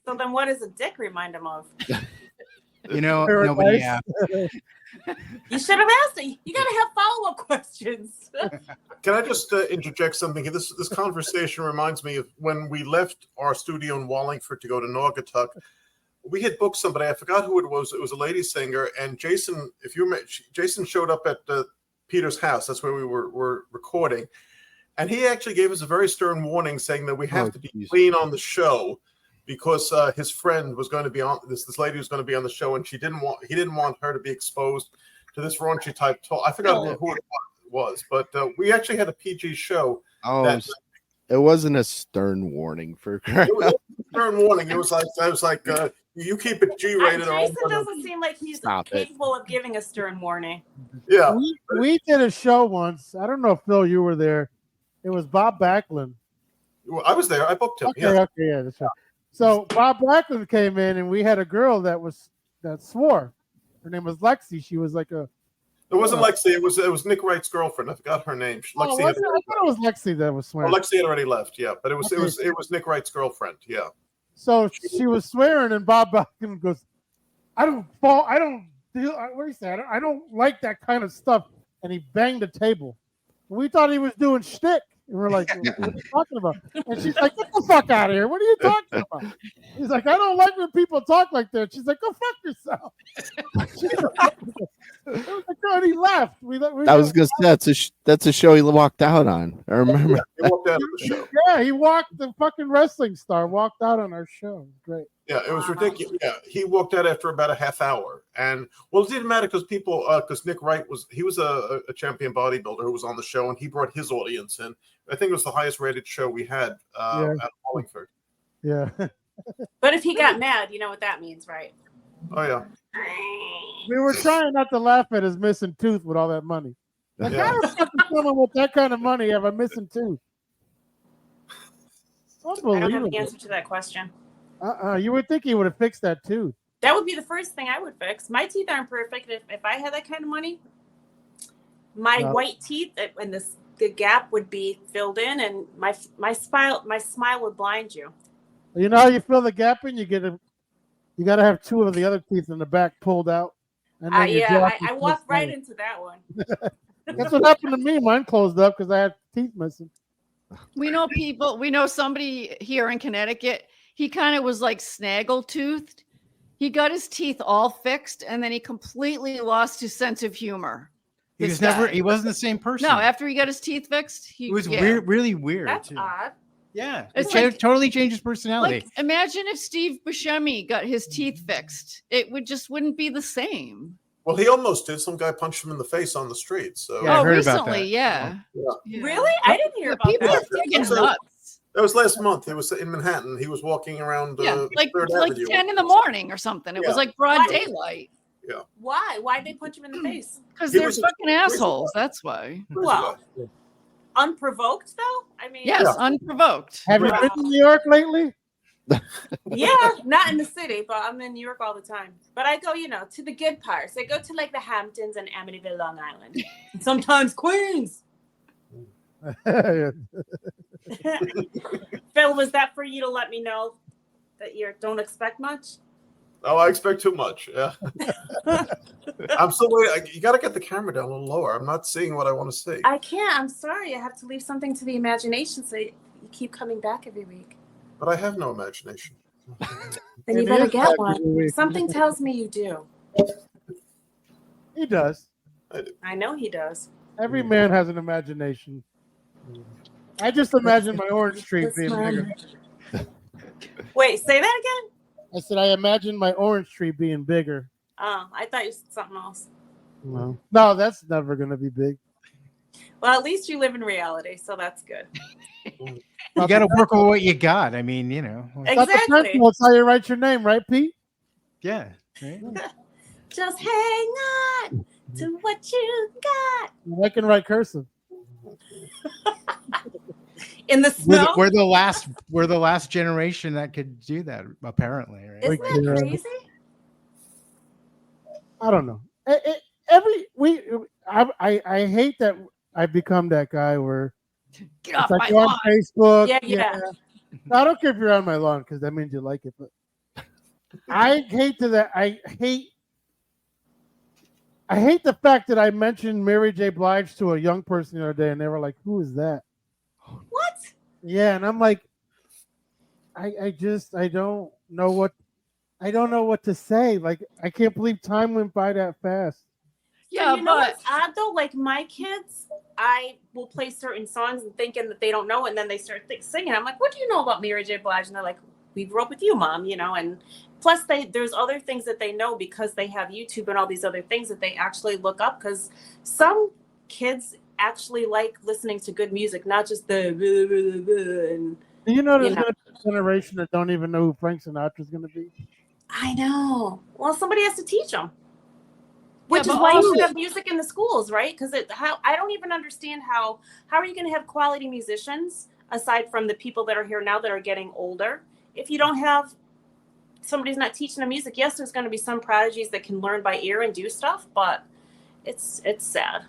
So then, what does a dick remind him of? You know, Paradise. nobody asked. You should have asked it. You got to have follow-up questions. Can I just interject something here? This conversation reminds me of when we left our studio in Wallingford to go to Naugatuck. We had booked somebody. I forgot who it was. It was a lady singer. And Jason, Jason showed up at Peter's house. That's where we were recording. And he actually gave us a very stern warning saying that we have to be clean on the show because his friend was going to be on this lady was going to be on the show, and he didn't want her to be exposed to this raunchy type talk. I forgot who it was, but we actually had a PG show. Oh, it wasn't a stern warning for it was a stern warning. It was like you keep it G-rated. Jason doesn't seem like he's capable of giving a stern warning. Yeah, we did a show once. I don't know if Phil, you were there. It was Bob Backlund. I was there. I booked him. Okay, yeah, that's right. So Bob Backlund came in, and we had a girl that swore. Her name was Lexi. She was like a. It wasn't Lexi. It was Nick Wright's girlfriend. I forgot her name. I thought it was Lexi that was swearing. Well, Lexi had already left. Yeah, but it was Nick Wright's girlfriend. Yeah. So she was swearing, and Bob Backlund goes, "I don't what do you say? I don't like that kind of stuff." And he banged the table. We thought he was doing shtick. And we're like, what are you talking about? And she's like, get the fuck out of here. What are you talking about? He's like, I don't like when people talk like that. She's like, go fuck yourself. And he left. I was going to say, that's a show he walked out on. I remember. He walked out of the show. Yeah, he walked, the fucking wrestling star walked out on our show. Great. Yeah, it was ridiculous. Yeah, he walked out after about a half hour, and it didn't matter because Nick Wright was a champion bodybuilder who was on the show, and he brought his audience in. I think it was the highest rated show we had at Wallingford. Yeah. But if he got mad, you know what that means, right? Oh yeah. We were trying not to laugh at his missing tooth with all that money. Like, how the fuck is someone with that kind of money have a missing tooth? I don't have the answer to that question. You would think he would have fixed that tooth. That would be the first thing I would fix. My teeth aren't perfect. If I had that kind of money, my white teeth and the gap would be filled in, and my smile would blind you. You know how you fill the gap in? You got to have two of the other teeth in the back pulled out. And then I walked right into that one. That's what happened to me. Mine closed up because I had teeth missing. We know somebody here in Connecticut. He kind of was like snaggle-toothed. He got his teeth all fixed, and then he completely lost his sense of humor. He wasn't the same person. No, after he got his teeth fixed, it was weird, really weird. That's odd. Yeah, it totally changed his personality. Like, imagine if Steve Buscemi got his teeth fixed; it wouldn't be the same. Well, he almost did. Some guy punched him in the face on the street. So yeah, I heard recently, about that. Yeah. Really? I didn't hear about people that. People are freaking nuts. That was last month. It was in Manhattan. He was walking around. Like 3rd 10 in the morning or something. It was like broad daylight. Yeah. Why? Why'd they punch him in the face? Because they're fucking assholes. That's why. Well, unprovoked though. I mean, yes, unprovoked. Have you been to New York lately? Yeah, not in the city, but I'm in New York all the time. But I go, to the good parts. I go to like the Hamptons and Amityville, Long Island, and sometimes Queens. Phil, was that for you to let me know that you don't expect much? Oh, I expect too much. Yeah. I'm still waiting. You got to get the camera down a little lower. I'm not seeing what I want to see. I can't. I'm sorry. I have to leave something to the imagination, so you keep coming back every week. But I have no imagination. Then you better get one. Something tells me you do. He does. I know he does. Every man has an imagination. I just imagine my orange tree being bigger. Wait, say that again? I said I imagine my orange tree being bigger. Oh, I thought you said something else. No, that's never going to be big. Well, at least you live in reality, so that's good. You got to work with what you got. I mean, Exactly. That's how you write your name, right, Pete? Yeah. Right? Just hang on to what you got. I can write cursive. In the snow? We're the last we're the last generation that could do that, apparently. Right? Isn't that crazy? I don't know. I hate that I've become that guy where Get off it's my like on lawn. Facebook. Yeah. I don't care if you're on my lawn because that means you like it. But I hate that. I hate the fact that I mentioned Mary J. Blige to a young person the other day, and they were like, "Who is that?" What? Yeah, and I'm like, I don't know what to say. Like, I can't believe time went by that fast. Yeah, you know what's odd though? Like my kids, I will play certain songs and thinking that they don't know, and then they start singing. I'm like, "What do you know about Mary J. Blige?" And they're like, "We grew up with you, Mom." You know, and plus there's other things that they know because they have YouTube and all these other things that they actually look up. Because some kids actually like listening to good music, not just the. And, Do you know there's going to be a generation that don't even know who Frank Sinatra is going to be? I know. Well, somebody has to teach them. Which is but why you also- should have music in the schools, right? Because I don't even understand how are you going to have quality musicians aside from the people that are here now that are getting older if you don't have somebody's not teaching them music. Yes, there's going to be some prodigies that can learn by ear and do stuff, but it's sad.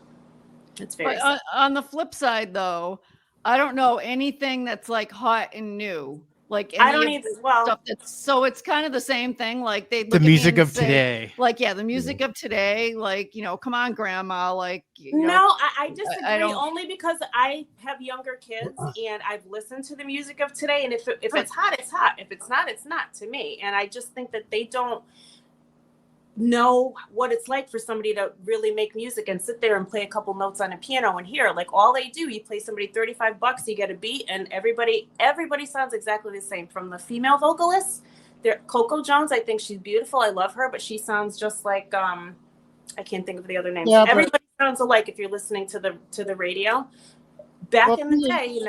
It's very sad. On the flip side, though, I don't know anything that's like hot and new. Like I don't either. Well, stuff so it's kind of the same thing. Like they The music of today. Like the music of today. Like come on, Grandma. Like no, I disagree only because I have younger kids and I've listened to the music of today. And if it's hot, it's hot. If it's not, it's not to me. And I just think that they don't know what it's like for somebody to really make music and sit there and play a couple notes on a piano and hear. Like all they do, you play somebody $35, you get a beat, and everybody sounds exactly the same. From the female vocalists, Coco Jones, I think she's beautiful. I love her, but she sounds just like I can't think of the other names. Yeah, everybody sounds alike if you're listening to the radio. Back in the day,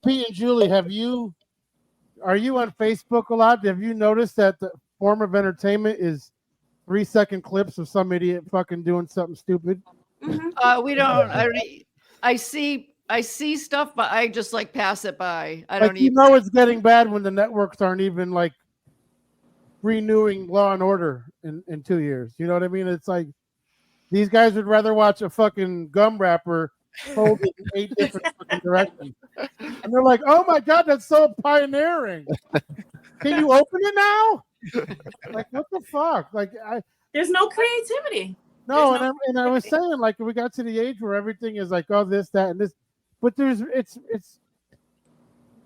Pete and Julie, are you on Facebook a lot? Have you noticed that the form of entertainment is 3-second clips of some idiot fucking doing something stupid? Mm-hmm. We don't. I see stuff, but I just like pass it by. I don't even. It's getting bad when the networks aren't even like renewing Law and Order in 2 years. You know what I mean? It's like these guys would rather watch a fucking gum wrapper folded in 8 different fucking directions, and they're like, "Oh my god, that's so pioneering! Can you open it now?" Like, what the fuck? Like, there's no creativity. No, and I was saying, like, we got to the age where everything is like, oh, this, that, and this, but it's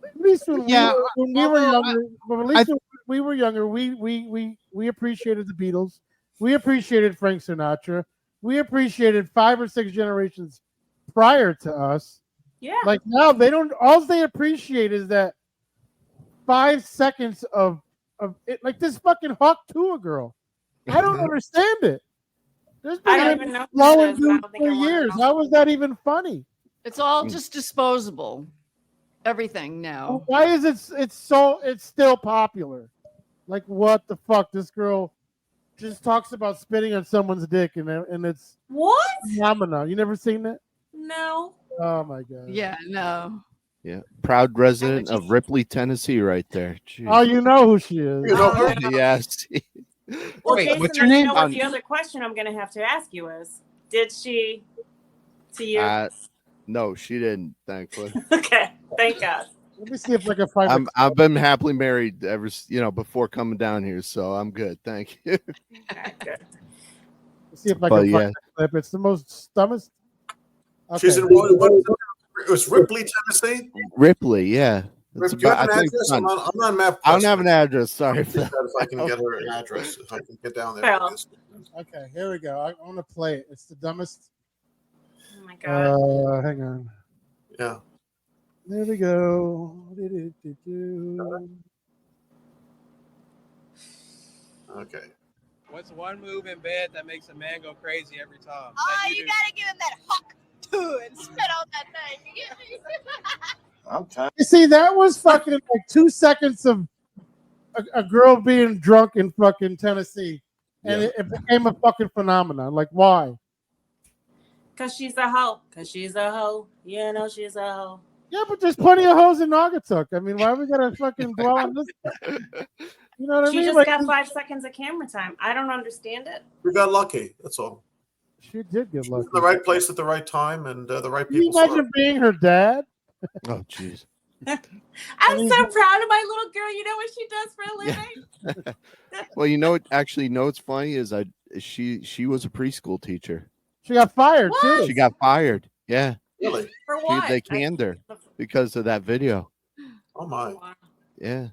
at least when we were younger, we appreciated the Beatles, we appreciated Frank Sinatra, we appreciated 5 or 6 generations prior to us. Yeah. Like now, all they appreciate is that 5 seconds of it, like this fucking Hawk Tuah girl. I don't understand it. There's been blowing dude for years. How is that even funny? It's all just disposable. Everything now. Why is it's still popular? Like, what the fuck? This girl just talks about spitting on someone's dick and it's what phenomena. You never seen that? No. Oh my god. Yeah, no. Yeah, proud resident of Ripley, Tennessee, right there. Jeez. Oh, you know who she is. You know her? Yes. Well, wait, Jason, what's your name? You know what the other question I'm going to have to ask you is: did she to you? No, she didn't. Thankfully. Okay, thank God. Let me see if I can find. I've been happily married ever, before coming down here, so I'm good. Thank you. Okay, good. Let's see if I can find that clip. It's the most dumbest. Okay. She's in what? It was Ripley, Tennessee. Ripley, yeah. Do you have an address? I'm on map. I don't have an address. Sorry. If I can get her an address, if I can get down there. Okay, here we go. I want to play it. It's the dumbest. Oh my god. Hang on. Yeah. There we go. Okay. What's one move in bed that makes a man go crazy every time? Oh, you gotta give him that hook too and spit out that thing. I'm tired. You see, that was fucking like 2 seconds of a girl being drunk in fucking Tennessee, and it became a fucking phenomenon. Like, why? Cause she's a hoe. You know she's a hoe. Yeah, but there's plenty of hoes in Naugatuck. I mean, why we gotta fucking dwell on this? You know what I She mean? just Like, got 5 seconds of camera time. I don't understand it. We got lucky. That's all. she did get lucky. The right place at the right time, and the right Can you people. saw imagine it. being her dad? Oh, jeez. I'm so proud of my little girl. You know what she does for a living? Well, you know what? Actually, what's funny is she was a preschool teacher. She got fired What? too. She got fired. Yeah, Really? For what? they canned her because of that video. Oh my. Yeah.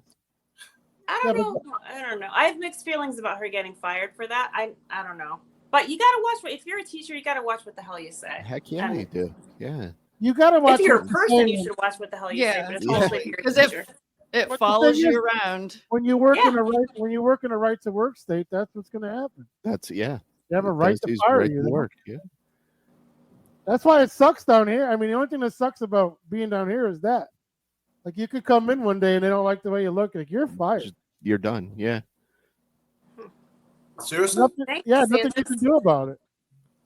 I don't know. I don't know. I have mixed feelings about her getting fired for that. I don't know. But you gotta watch. If you're a teacher, you gotta watch what the hell you say. Heck yeah, you do. Yeah. You gotta watch. If you're a what person, you say. should watch what the hell you say. Yeah, But especially if you're a teacher. It But the follows thing you is, around. When you work in a right to work state, that's what's gonna happen. That's You have a right to Thursday's fire right you. to work. Yeah. That's why it sucks down here. I mean, the only thing that sucks about being down here is that, like, you could come in one day and they don't like the way you look, like you're fired. You're done. Yeah. Seriously? Nothing you can do about it.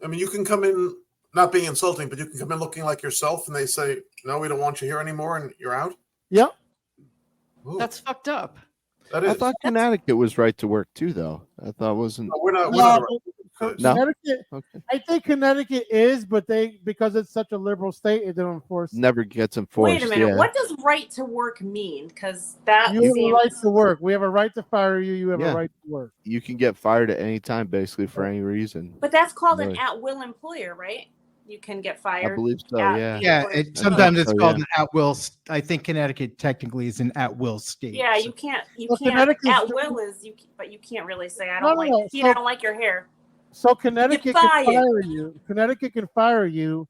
I mean, you can come in not being insulting, but you can come in looking like yourself, and they say, "No, we don't want you here anymore," and you're out. Yep. Ooh, That's fucked up. that I is. thought Connecticut was right to work too, though. I thought it wasn't. No, we're not. No. Connecticut. Okay. I think Connecticut is, but because it's such a liberal state, it don't enforce. Never gets enforced. Wait a minute. Yeah. What does right to work mean? Because that You have a seems. right to work. We have a right to fire you. You have Yeah. a right to work. You can get fired at any time, basically, for any reason. But that's called an Really. at-will employer, right? You can get I fired. believe so. at Yeah. the Yeah, employer's sometimes will. it's So, called yeah. an at-will. I think Connecticut technically is an at-will state. Yeah, so- you can't. Well, Connecticut's At-will is you, but you can't really say I No, don't no, like. no. Pete, I don't like your hair. So Connecticut Get can fired. fire you. Connecticut can fire you,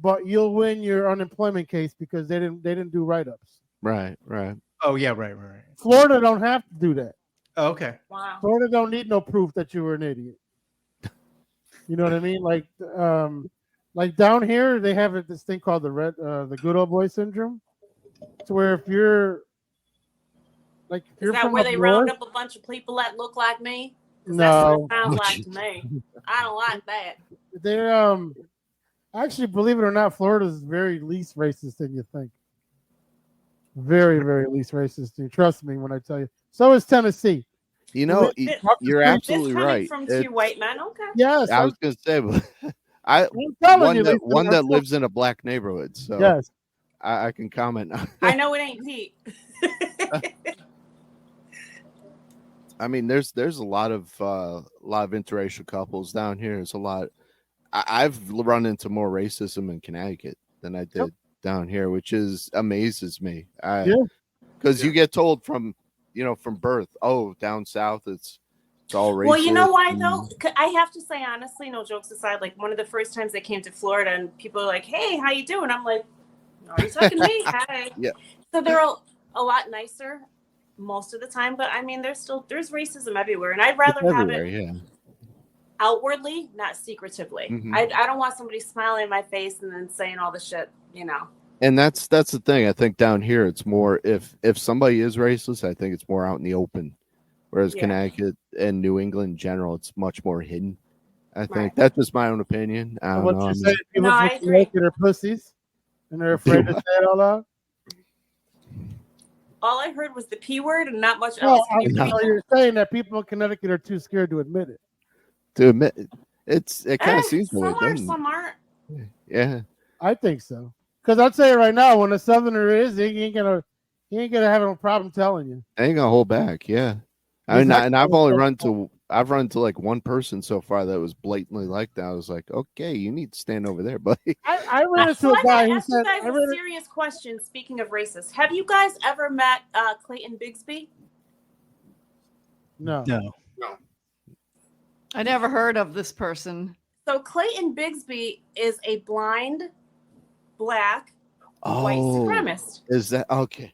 but you'll win your unemployment case because they didn't do write-ups. Right. Right. Oh yeah, right. Florida don't have to do that. Oh, okay. Wow. Florida don't need no proof that you were an idiot. You know what I mean? Like down here, they have this thing called the good old boy syndrome. To where if you're Is from that where up they north, round up a bunch of people that look like me? 'Cause No. that's what it sounds like to me. I don't like that. they're actually, believe it or not, Florida is very least racist than you think. Very, very least racist. Trust me when I tell you. So is Tennessee. You know, This- you're This absolutely coming right. from It's- two white men. Okay. Yes, I was going to say, but I'm telling you, one that lives in a black neighborhood. So yes. I can comment. I know it ain't Pete. I mean, there's a lot of interracial couples down here. There's a lot. I've run into more racism in Connecticut than I did down here, which amazes me. Because you get told from birth, oh, down south it's all racist. Well, you know why though? I have to say honestly, no jokes aside, like one of the first times I came to Florida and people are like, "Hey, how you doing?" I'm like, "Are you talking to me?" Hi. Yeah. So they're a lot nicer most of the time, but I mean, there's racism everywhere, and I'd rather have it outwardly, not secretively. Mhm. I don't want somebody smiling in my face and then saying all the shit, And that's the thing. I think down here it's more if somebody is racist, I think it's more out in the open. Whereas Yeah. Connecticut and New England in general, it's much more hidden. I think Right. that's just my own opinion. I don't What know. you I say? mean, People No, I think agree. naked are pussies, and they're afraid to say it out loud. all I heard was the P word and not much Well, else. Can you No. repeat you're saying that people in Connecticut are too scared to admit it. to admit it kind that? of seems the way, Some are, doesn't it? some aren't. Yeah. I think so. Because I'll tell you right now, when a Southerner is, he ain't gonna have no problem telling you. I ain't gonna hold back. Yeah. I mean, and I've run into like one person so far that was blatantly like that. I was like, okay, you need to stand over there, buddy. I ran into So a I guy gotta who ask you said, guys a serious question. Speaking of racist, have you guys ever met Clayton Bigsby? no. I never heard of this person. So Clayton Bigsby is a blind, black, white Oh, supremacist. is that okay?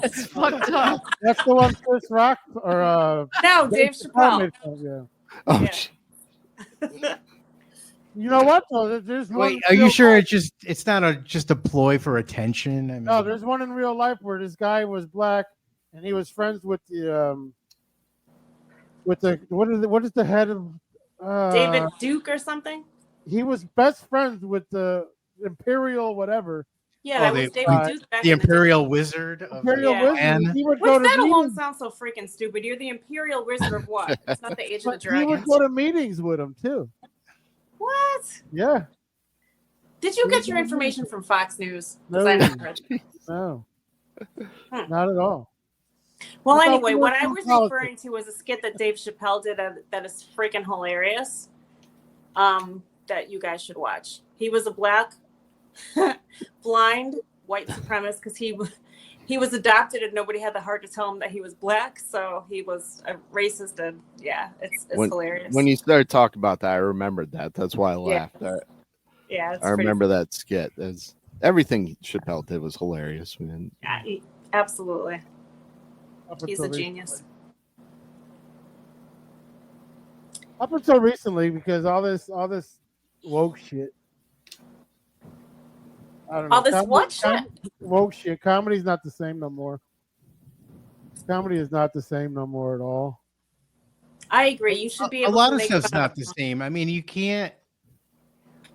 It's fucked up. That's the one Chris Rock or No, Dave Chappelle. made fun of, yeah. Oh, Yeah. gee. You know what? Though? There's one. Wait, are you sure it's not just a ploy for attention? I mean, No, there's one in real life where this guy was black and he was friends with the what is the head of David Duke or something? he was best friends with the Imperial whatever, Yeah, that was David Duke back the in Imperial Wizard. Imperial Wizard. And He would Which go to that alone meetings. sounds so freaking stupid. You're the Imperial Wizard of what? It's not the Age of the But he would Dragons. go to meetings with him too. What? Yeah. Did you get your information from Fox News? 'Cause No. I never read it. No. Not at all. Well, I thought anyway, we what were I from was politics. referring to was a skit that Dave Chappelle did that is freaking hilarious. That you guys should watch. He was a black, blind white supremacist because he was adopted and nobody had the heart to tell him that he was black, so he was a racist. And yeah, it's hilarious. When you started talking about that, I remembered that. That's why I laughed. Yeah, I remember that skit. Everything Chappelle did was hilarious, man. Yeah, absolutely. He's a genius. Up until recently, because all this woke shit. I don't know. All this what shit? Woke shit. Comedy's not the same no more. Comedy is not the same no more at all. I agree. You should be able a lot to of make stuff's fun not the same. I mean, you can't.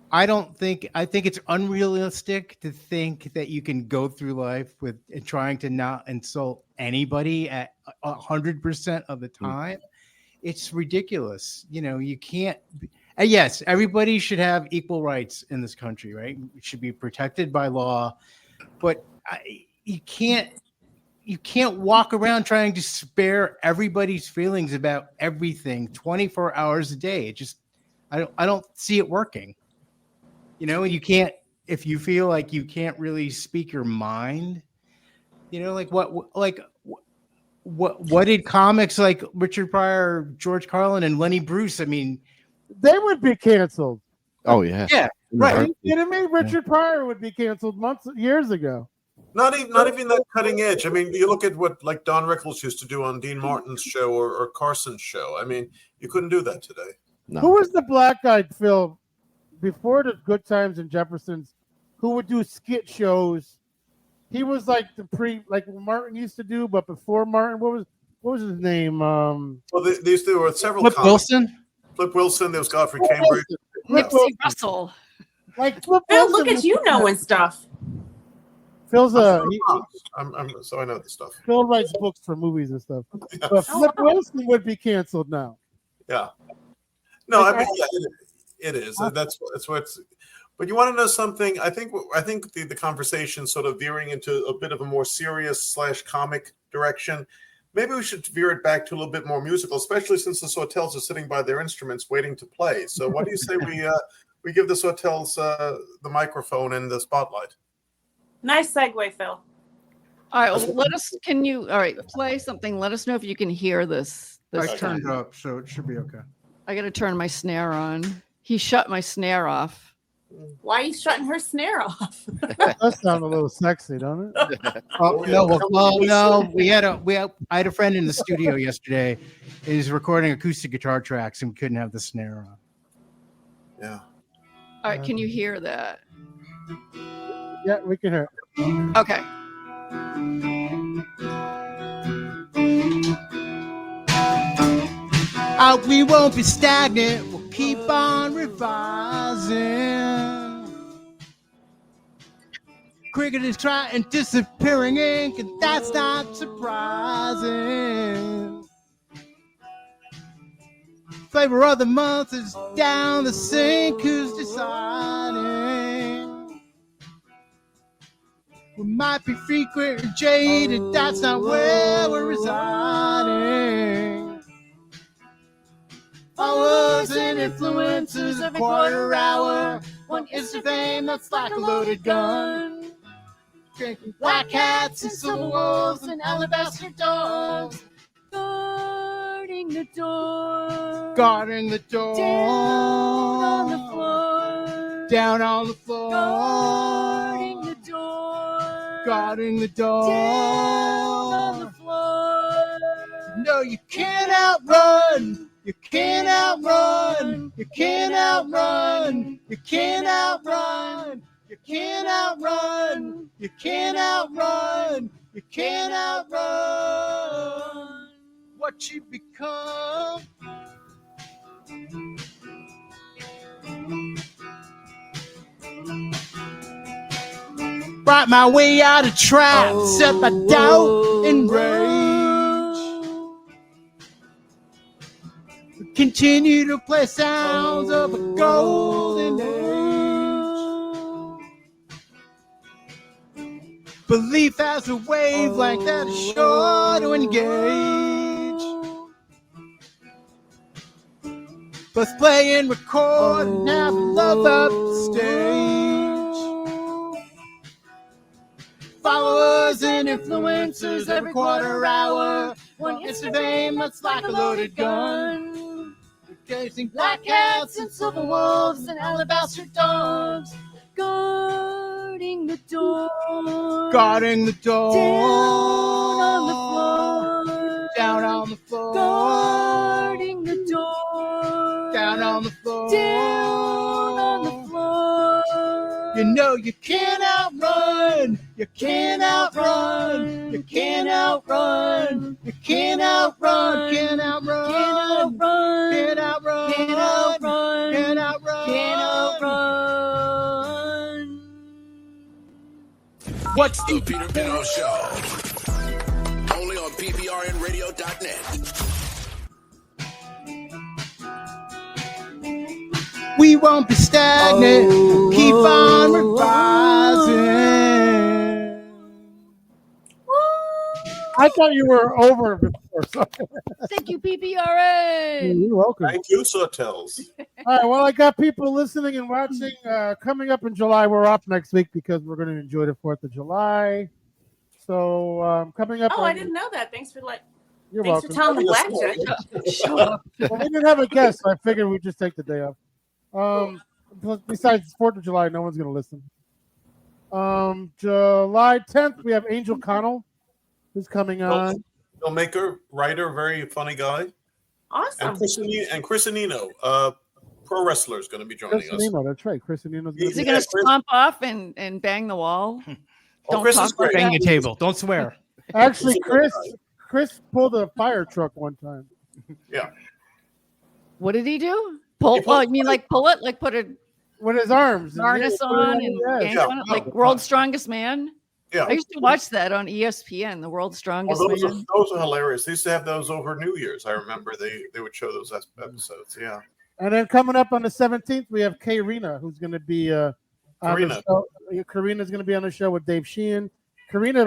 I think it's unrealistic to think that you can go through life with trying to not insult anybody at 100% of the time. It's ridiculous. You know, you can't. Yes, everybody should have equal rights in this country, right? It should be protected by law, but you can't walk around trying to spare everybody's feelings about everything 24 hours a day. It just, I don't see it working. You know, you can't, if you feel like you can't really speak your mind, you know, what did comics like Richard Pryor, George Carlin, and Lenny Bruce? I mean, they would be canceled. Oh yeah, yeah, right. Are you kidding me? Richard Pryor would be canceled years ago. Not even that cutting edge. I mean, you look at what like Don Rickles used to do on Dean Martin's show or Carson's show. I mean, you couldn't do that today. No. Who was the black guy, Phil, before the Good Times and Jeffersons, who would do skit shows? He was like like Martin used to do, but before Martin, what was his name? Well, there were several. Flip Wilson. Flip Wilson. There was Godfrey Cambridge. Nipsey Russell. Like Flip Phil, Wilson. look at you knowing stuff. Phil's so I know the stuff. Phil writes books for movies and stuff. But Flip Wilson would be canceled now. Yeah. No, I mean, yeah, it is. That's what's. But you want to know something? I think the conversation sort of veering into a bit of a more serious / comic direction. Maybe we should veer it back to a little bit more musical, especially since the Sawtelles are sitting by their instruments waiting to play. So what do you say we give the Sawtelles the microphone and the spotlight? Nice segue, Phil. All right, well, play something. Let us know if you can hear this. I turned up, so it should be okay. I got to turn my snare on. He shut my snare off. Why are you shutting her snare off? That sounds a little sexy, don't it? No. I had a friend in the studio yesterday. He's recording acoustic guitar tracks and couldn't have the snare on. Yeah. All right, can you hear that? Yeah, we can hear it. Okay. We won't be stagnant. We'll keep on revising. Cricket is trying disappearing ink, and that's not surprising. Flavor of the month is down the sink. Who's deciding? We might be frequent or jaded. That's not where we're residing. Followers and influencers every quarter hour. One instant fame that's like a loaded gun. Drinking black hats and silver wolves and alabaster dogs. Guarding the door. Guarding the door. Down on the floor. Down on the floor. Guarding the door. Guarding the door. Down on the floor. No, you can't outrun. You can't outrun. You can't outrun. You can't outrun. You can't outrun. You can't outrun. You can't outrun what you become. Brought my way out of traps, set by doubt and rage. Continue to play sounds of a golden age. Belief has a wavelength that is sure to engage. Let's play and record and have love up the stage. Followers and influencers every quarter hour. One instant fame that's like a loaded gun. Chasing black cats and silver wolves and alabaster dogs. Guarding the door. Guarding the door. Down on the floor. Down on the floor. Guarding the door. Down on the floor. Down on the floor. You know you can't outrun. You can't outrun. You can't outrun. You can't outrun. Can't outrun. Can't outrun. Can't outrun. Can't outrun. Can't outrun. Can't outrun. What's the Peter Pinho Show? Only on PPRNradio.net. We won't be stagnant. Keep on revising. I thought you were over before. So. Thank you, PPRN. You're welcome. Thank you, Sawtelles. All right. Well, I got people listening and watching. Coming up in July, we're off next week because we're going to enjoy the 4th of July. So coming up. I didn't know that. Thanks for You're Thanks welcome. for telling the blackjack. Shut up. Well, we didn't have a guest, so I figured we'd just take the day off. Besides 4th of July, no one's going to listen. July 10th, we have Angel Connell, who's coming on. Filmmaker, writer, very funny guy. Awesome. And Chris Anino, pro wrestler, is going to be joining Chris us. Anino, that's right. Chris Anino's going Is to he be going to stomp off and bang the wall? Oh, Chris is great. Bang your table. Don't swear. Actually, Chris pulled a fire truck one time. Yeah. What did he do? Pull? Oh, you mean like pull it? Like put a with his arms, harness on and gangs on it? Like World's Strongest Man? Yeah. I used to watch that on ESPN, The World's Strongest those Man. are hilarious. They used to have those over New Year's. I remember they would show those episodes. Yeah. And then coming up on the 17th, we have Karina, who's going to be on the show. Karina's going to be on the show with Dave Sheehan. Karina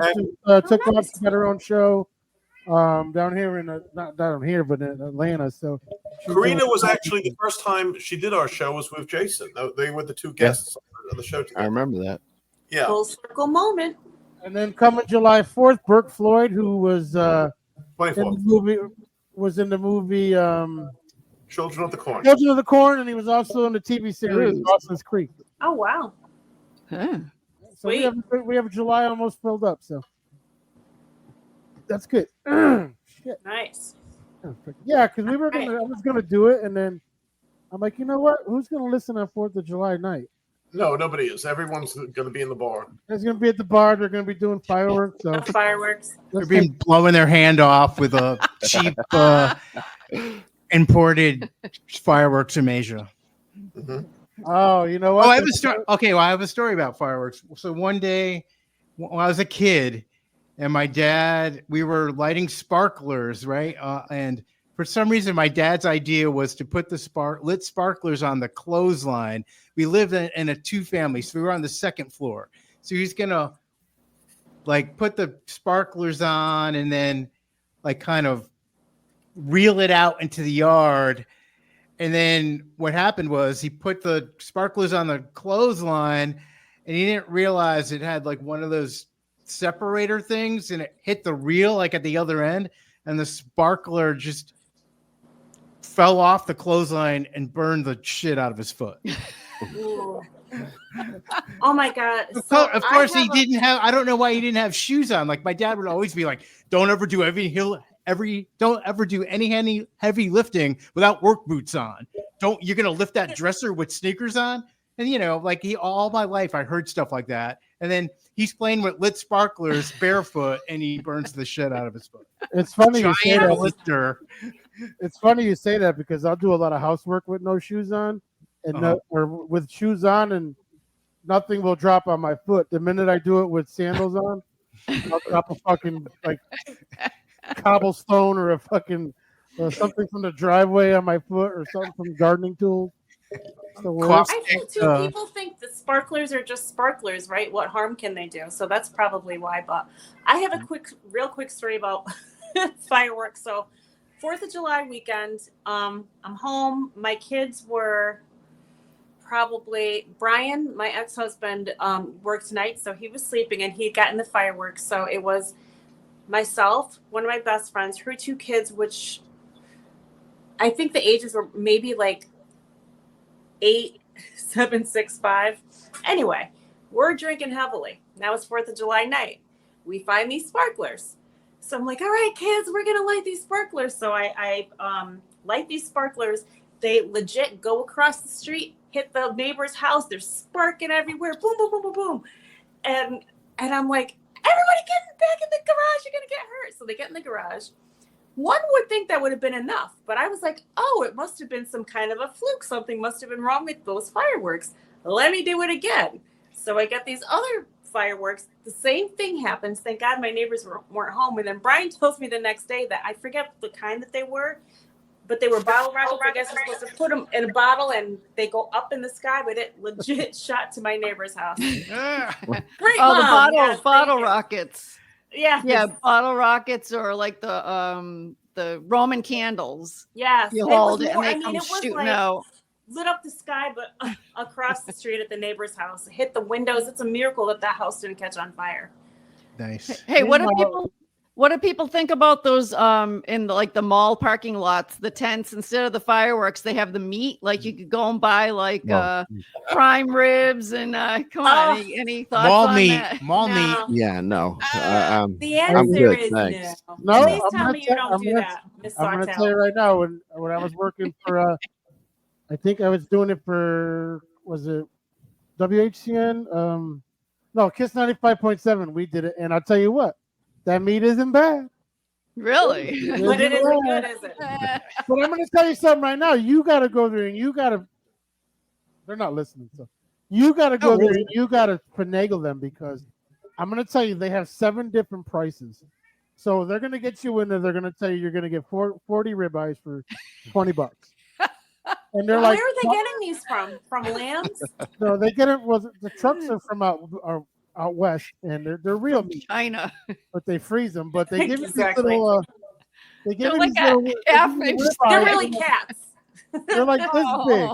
took off to get her own show down here in not down here, but in Atlanta. So Karina was actually the first time she did our show was with Jason. They were the two guests on the show together. I remember that. Yeah. Full circle moment. And then coming July 4th, Burke Floyd, who was in the movie Children of the Corn. Children of the Corn, and he was also in the TV series Dawson's Creek. Oh wow. Huh. So we have July almost filled up, so that's good. Shit. Nice. Yeah, because I was gonna do it, and then I'm like, you know what? Who's gonna listen on 4th of July night? No, nobody is. Everyone's going to be in the bar. There's going to be at the bar. They're going to be doing fireworks. So. Fireworks. They're being blowing their hand off with a cheap imported fireworks from Asia. Mm-hmm. Oh, you know what? Oh, I have a story. Okay, well, I have a story about fireworks. So one day, when I was a kid, and my dad, we were lighting sparklers, right? And for some reason, my dad's idea was to put the lit sparklers on the clothesline. We lived in a 2-family, so we were on the 2nd floor. So he's gonna put the sparklers on and then kind of reel it out into the yard. And then what happened was he put the sparklers on the clothesline, and he didn't realize it had one of those separator things, and it hit the reel at the other end, and the sparkler just fell off the clothesline and burned the shit out of his foot. Oh my God. So of course he didn't have, I don't know why he didn't have shoes on. My dad would always be like, don't ever do any heavy lifting without work boots on. You're going to lift that dresser with sneakers on. And all my life I heard stuff like that. And then he's playing with lit sparklers barefoot and he burns the shit out of his foot. It's funny you say that. Lifter. It's funny you say that because I'll do a lot of housework with no shoes on, and or with shoes on and nothing will drop on my foot. The minute I do it with sandals on, I'll drop a fucking like cobblestone or a fucking something from the driveway on my foot or something from gardening tools. It's the worst. I think too. People think that sparklers are just sparklers, right? What harm can they do? So that's probably why. But I have a real quick story about fireworks. So 4th of July weekend, I'm home. My kids were probably Brian, my ex-husband, worked nights, so he was sleeping and he had gotten the fireworks. So it was myself, one of my best friends, her 2 kids, which I think the ages were maybe like 8, 7, 6, 5. Anyway, we're drinking heavily. That was 4th of July night. We find these sparklers. So I'm like, all right, kids, we're going to light these sparklers. So I light these sparklers. They legit go across the street, hit the neighbor's house. They're sparking everywhere. Boom, boom, boom, boom, boom. And I'm like, everybody get back in the garage. You're going to get hurt. So they get in the garage. One would think that would have been enough. But I was like, oh, it must have been some kind of a fluke. Something must have been wrong with those fireworks. Let me do it again. So I get these other fireworks. The same thing happens. Thank God my neighbors weren't home. And then Brian tells me the next day that I forget the kind that they were, but they were bottle rockets. I guess you're supposed to put them in a bottle and they go up in the sky, but it legit shot to my neighbor's house. Great mom. The bottle rockets. Yeah. Yeah, bottle rockets or like the Roman candles. Yes. You hold it and they come shooting out. Lit up the sky, but across the street at the neighbor's house, hit the windows. It's a miracle that house didn't catch on fire. Nice. Hey, what do people think about those in the mall parking lots, the tents? Instead of the fireworks, they have the meat. Like you could go and buy like prime ribs and come on, any thoughts on that? Mall meat. Yeah, no. The answer is thanks. no. Please tell me you don't do that, Miss I'm going to Sawtelles. tell you right now, when I was working for, I think I was doing it for, was it WHCN? No, Kiss 95.7. We did it, and I'll tell you what, that meat isn't bad. Really? But it isn't good, is it? But I'm going to tell you something right now. You got to go there, and you got to. They're not listening, so you got to go there, and you got to finagle them because I'm going to tell you they have 7 different prices. So they're going to get you in there. They're going to tell you you're going to get 40 ribeyes for $20. And they're like, where are they getting these from? From Lambs? No, they get it. The trucks are from out west, and they're real meat. China, but they freeze them. But they give Exactly. you these little. They give you like these little. They're really cats. They're like this big.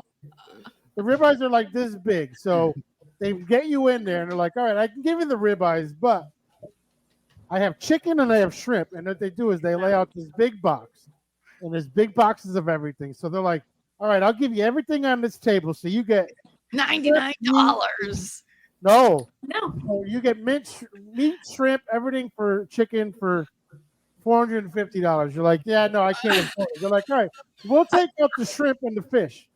The ribeyes are like this big, so they get you in there, and they're like, "All right, I can give you the ribeyes, but I have chicken and I have shrimp." And what they do is they lay out this big box, and there's big boxes of everything. So they're like, all right, I'll give you everything on this table. So you get $99. No. No. You get meat, shrimp, everything for chicken for $450. You're like, yeah, no, I can't afford it. They're like, all right, we'll take out the shrimp and the fish,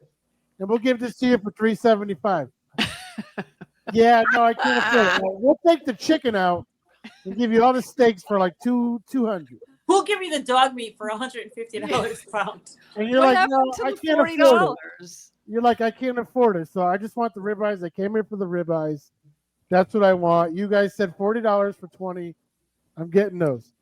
and we'll give this to you for $375. Yeah, no, I can't afford it. Well, we'll take the chicken out and give you all the steaks for like $200. We'll give you the dog meat for $150 a pound. And you're like, no, I can't afford it. You're like, I can't afford it. So I just want the ribeyes. I came here for the ribeyes. That's what I want. You guys said $40 for 20. I'm getting those.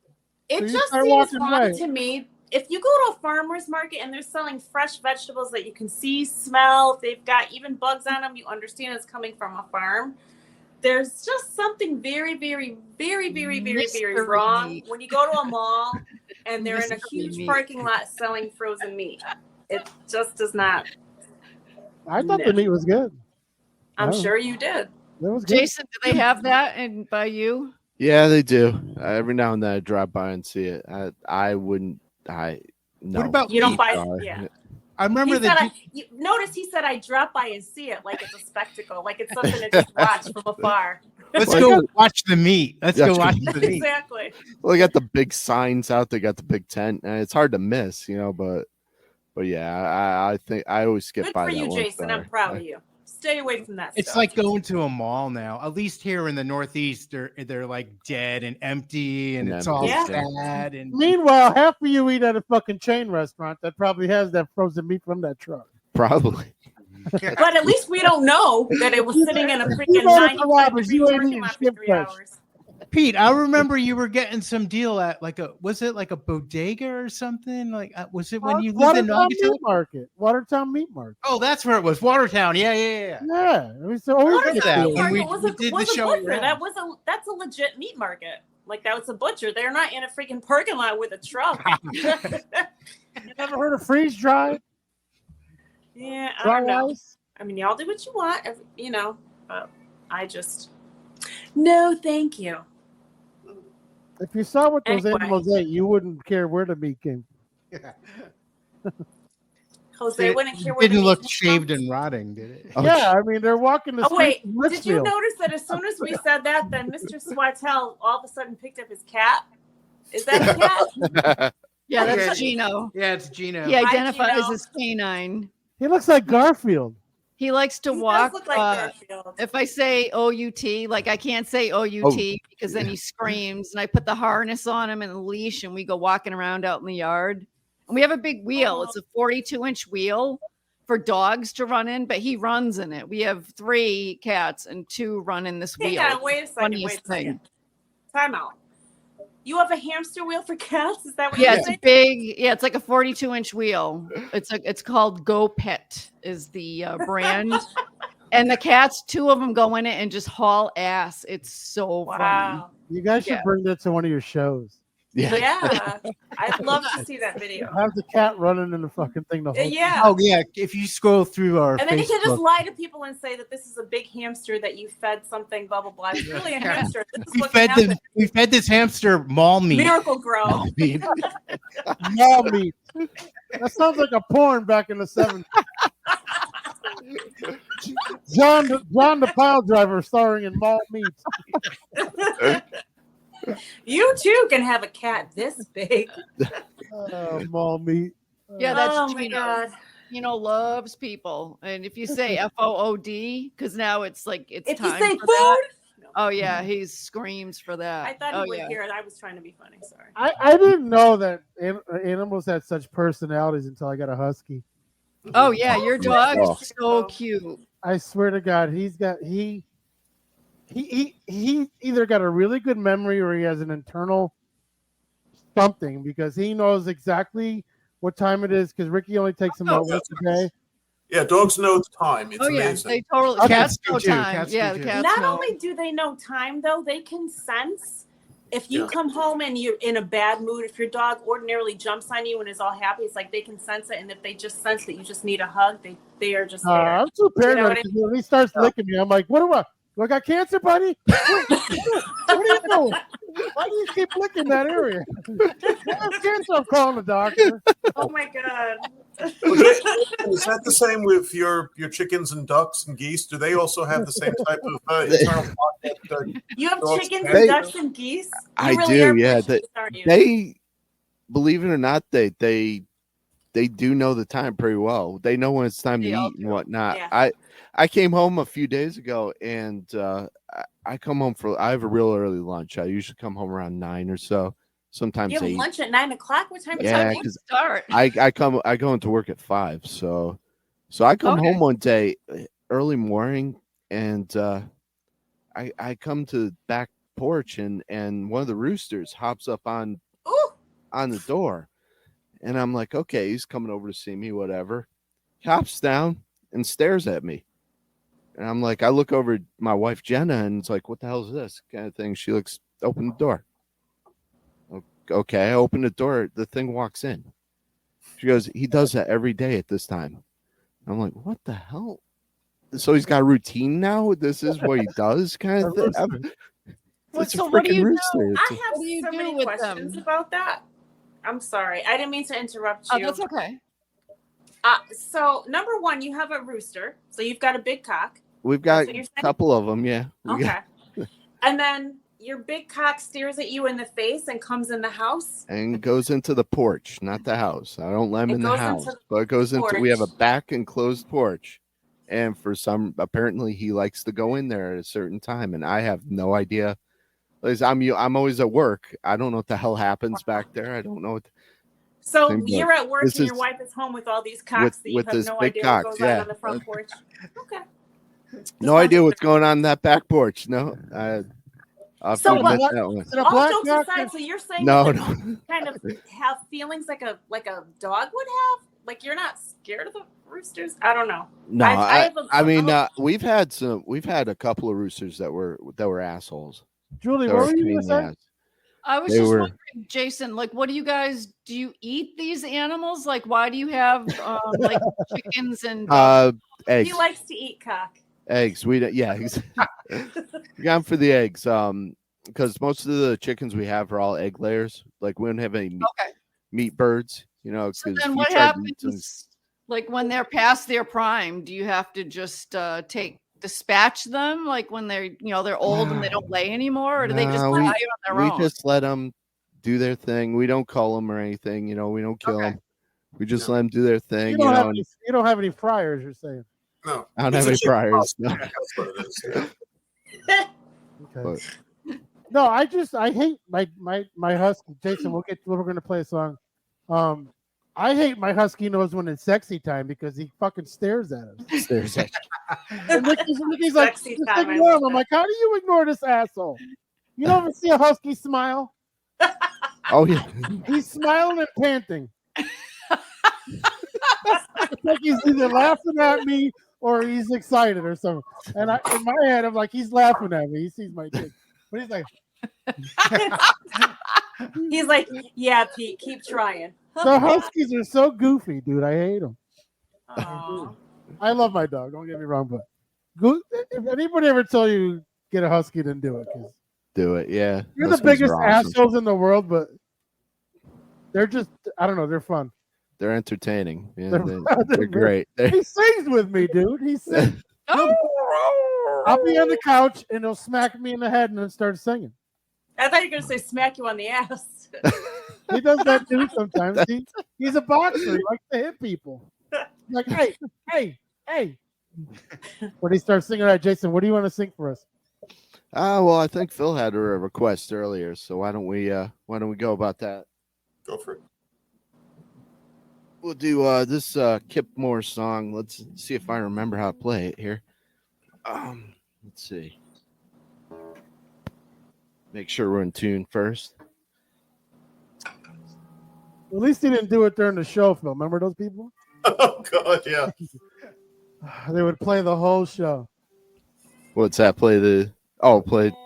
It so just seems odd to me. If you go to a farmer's market and they're selling fresh vegetables that you can see, smell, if they've got even bugs on them, you understand it's coming from a farm. There's just something very, very, very, very, very, very wrong when you go to a mall and they're in a huge parking lot selling frozen meat. It just does not. I thought the meat was good. I'm sure you did. That was good. Jason, do they have that and by you? Yeah, they do. Every now and then I drop by and see it. I wouldn't. No. What about you? Don't buy it? Yeah. I remember that. Notice he said I drop by and see it like it's a spectacle, like it's something to just watch from afar. Let's go watch the meat. Let's go watch the meat. Exactly. Well, they got the big signs out. They got the big tent, and it's hard to miss, But yeah, I think I always skip Good by for that you, one Jason. star. I'm proud of you. Stay away from that. It's stuff. like going to a mall now. At least here in the Northeast, they're like dead and empty, and it's all sad. And meanwhile, half of you eat at a fucking chain restaurant that probably has that frozen meat from that truck. Probably. But at least we don't know that it was sitting in a freaking You know it's a 90 Robbers, you ain't parking eating lot for shit 3 fresh. hours. Pete, I remember you were getting some deal at was it like a bodega or something? Like, was it when you lived in Watertown Naugatuck? Meat Market. Watertown Meat Market. Oh, that's where it was. Watertown. Yeah. Yeah, it was always Watertown that Meat when Market we was did the a show at butcher. your house. That's a legit meat market. Like that was a butcher. They're not in a freaking parking lot with a truck. You never heard of freeze dry? Yeah, I Dry don't know. ice? I mean, y'all do what you want, but I just no, thank you. If you saw what those Anyway. animals ate, you wouldn't care where the meat came. Jose It wouldn't care where the didn't meat look came shaved from. and rotting, did it? Yeah, I mean they're walking the Oh street. wait, in did you Litchfield. notice that as soon as we said that, then Mr. Sawtelles all of a sudden picked up his cat? Is that a cat? Yeah, that's Yeah. Gino. Yeah, it's Gino. He identifies Gino. as canine. He looks like Garfield. He likes to He walk. does look like Garfield. If I say OUT, like I can't say OUT because then he screams, and I put the harness on him and a leash, and we go walking around out in the yard. And we have a big wheel. It's a 42-inch wheel for dogs to run in, but he runs in it. We have 3 cats and 2 run in this wheel. Hang on, wait a second. Funniest thing. Time out. You have a hamster wheel for cats? Is that what Yeah, you're it's saying? big. Yeah, it's like a 42-inch wheel. It's called Go Pet is the brand. And the cats, 2 of them go in it and just haul ass. It's so funny. Wow. You guys should bring that to one of your shows. Yeah. I'd love to see that video. Have the cat running in the fucking thing the whole time. Yeah. Oh yeah, if you scroll through our And then you can just Facebook, lie to people and say that this is a big hamster that you fed something, blah, blah, blah. It's really a hamster. This is what happened. we fed this hamster mall meat. Miracle Grow. Mall meat. That sounds like a porn back in the 70s. John the pile driver starring in Mall Meat. You too can have a cat this big. Mall Meat. Yeah, that's oh my Gino. God. Gino loves people. And if you say FOOD, because now it's like it's If you time say for food, that. Oh yeah, he screams for that. I thought oh, he would yeah. hear it. I was trying to be funny. Sorry. I didn't know that animals had such personalities until I got a husky. Oh yeah, your dog Oh. is so cute. I swear to God, he either got a really good memory or he has an internal something because he knows exactly what time it is because Ricky only takes him out once a day. Yeah, dogs know time. It's Yeah, amazing. they totally Cats know do too. time. Cats yeah, do the too. cats Not know. only do they know time, though, they can sense if you Yeah. come home and you're in a bad mood. If your dog ordinarily jumps on you and is all happy, it's like they can sense it. And if they just sense that you just need a hug, they are just there. I'm too paranoid what I because when he starts licking me, I'm like, what do I? Do I got cancer, buddy? What are you doing? Why do you keep licking that area? I have cancer. I'm calling the doctor. Oh my God. Is that the same with your chickens and ducks and geese? Do they also have the same type of internal clock that, You have dogs chickens have? and ducks and geese? You I really do, are yeah. precious, aren't you? They believe it or not, they do know the time pretty well. They know when it's time to They all eat and whatnot. Yeah. I came home a few days ago and I come home I have a real early lunch. I usually come home around 9 or so, sometimes You have 8. lunch at 9 o'clock? What time Yeah, is it? 'cause Start. I go into work at 5, so I come home one day early morning and I come to the back porch and one of the roosters hops up on the door, and I'm like, okay, he's coming over to see me, whatever. He hops down and stares at me, and I'm like, I look over at my wife Jenna, and it's like, what the hell is this kind of thing? She looks, open the door. Okay, I open the door. The thing walks in. She goes, he does that every day at this time. I'm like, what the hell? So he's got a routine now? This is what he does, kind of thing? It's a So what do freaking you do? rooster. I have What do you so do many with questions them? about that. I'm sorry. I didn't mean to interrupt Oh, you. that's okay. So, number one, you have a rooster. So you've got a big cock. We've got what you're a saying? couple of them, yeah. Okay. And then your big cock stares at you in the face and comes in the house. And goes into the porch, not the house. I don't let him It in the goes house, into the but it goes into. We have a porch. back enclosed porch, and for some, apparently, he likes to go in there at a certain time, and I have no idea. Because I'm always at work. I don't know what the hell happens back there. I don't know what. So Same you're boat. at work This and your is- wife is home with all these cocks that you with have this no big idea cocks, what goes yeah. on the front porch. Okay. No idea what's going on in that back porch. No, I'll have So to what? admit that one. Is it a All black jokes cock? aside, so you're saying No, that no. the kind of have feelings like a dog would have? Like you're not scared of the roosters? I don't know. No, I we've had a couple of roosters that were assholes. Julie, They what were were you pain gonna in the say? ass. I was They just were- wondering, Jason, like, what do you eat these animals? Like, why do you have like chickens and Eggs. He likes to eat cock. Eggs. We got for the eggs. Because most of the chickens we have are all egg layers. Like we don't have any meat birds. You know. So Because then what happens? Like when they're past their prime, do you have to just dispatch them? Like when they're old and they don't lay anymore, or do they just die on their own? We just let them do their thing. We don't cull them or anything. You know, we don't kill them. We just let them do their thing. You don't have any fryers, you're saying? No, I don't have any fryers. No. That's what it is. Yeah. Okay. No, I hate my husky. Jason, we're gonna play a song. I hate my husky nose when it's sexy time because he fucking stares at us. Stares at And Ricky's like, Sexy just time, I ignore him. love I'm like, how do you ignore this asshole? You don't even see a husky smile. Oh yeah. He's smiling and panting. It's like he's either laughing at me or he's excited or something. And in my head, I'm like, he's laughing at me. He sees my dick. But he's like, He's like, yeah, Pete, keep trying. the huskies are so goofy, dude. I hate them. Aw. I love my dog. Don't get me wrong, but if anybody ever tell you get a husky, then do it. 'Cause do it. Yeah. you're Huskies the biggest are awesome. assholes in the world, but they're just, I don't know, they're fun. They're entertaining. Yeah, They're they're great. He sings with me, dude. He sings. I'll be on the couch and he'll smack me in the head and then start singing. I thought you were going to say smack you on the ass. He does that too sometimes. He's a boxer. He likes to hit people. He's like, hey. When he starts singing, all right, Jason, what do you want to sing for us? Well, I think Phil had a request earlier, so why don't we go about that? Go for it. We'll do this Kip Moore song. Let's see if I remember how to play it here. Let's see. Make sure we're in tune first. At least he didn't do it during the show, Phil. Remember those people? Oh God, yeah. They would play the whole show. What's that?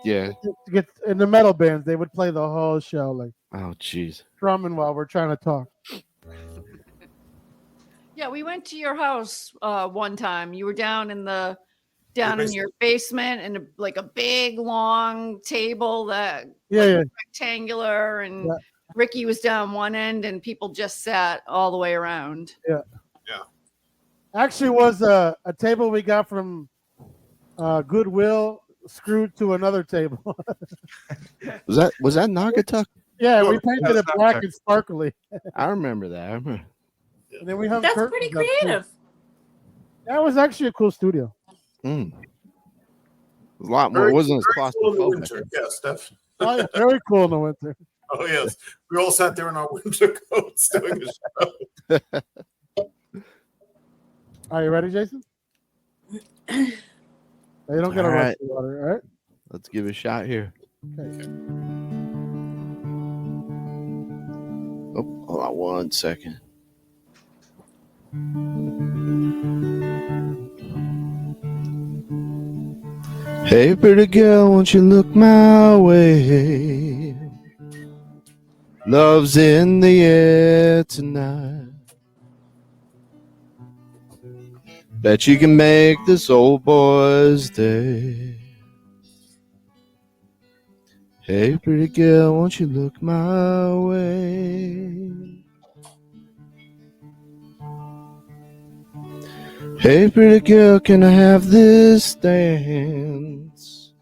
Yeah. Get in the metal bands, they would play the whole show, like Oh, jeez. drumming while we're trying to talk. Yeah, we went to your house one time. You were down in your basement and like a big long table that rectangular, and Ricky was down one end and people just sat all the way around. Yeah. Actually, was a table we got from Goodwill screwed to another table. Was that Naugatuck? Yeah, we painted it black and sparkly. I remember that. And then we hung That's curtains pretty up, too. creative. That was actually a cool studio. A lot more. It wasn't as Very cool in the claustrophobic. winter. Yes, Steph. Oh, yeah, very cool in the winter. Oh yes, we all sat there in our winter coats doing a show. Are you ready, Jason? You don't get a All rush right. of water, all right? Let's give it a shot here. Okay. Oh, hold on 1 second. Hey, pretty girl, won't you look my way? Love's in the air tonight. Bet you can make this old boy's day. Hey, pretty girl, won't you look my way? Hey, pretty girl, can I have this dance?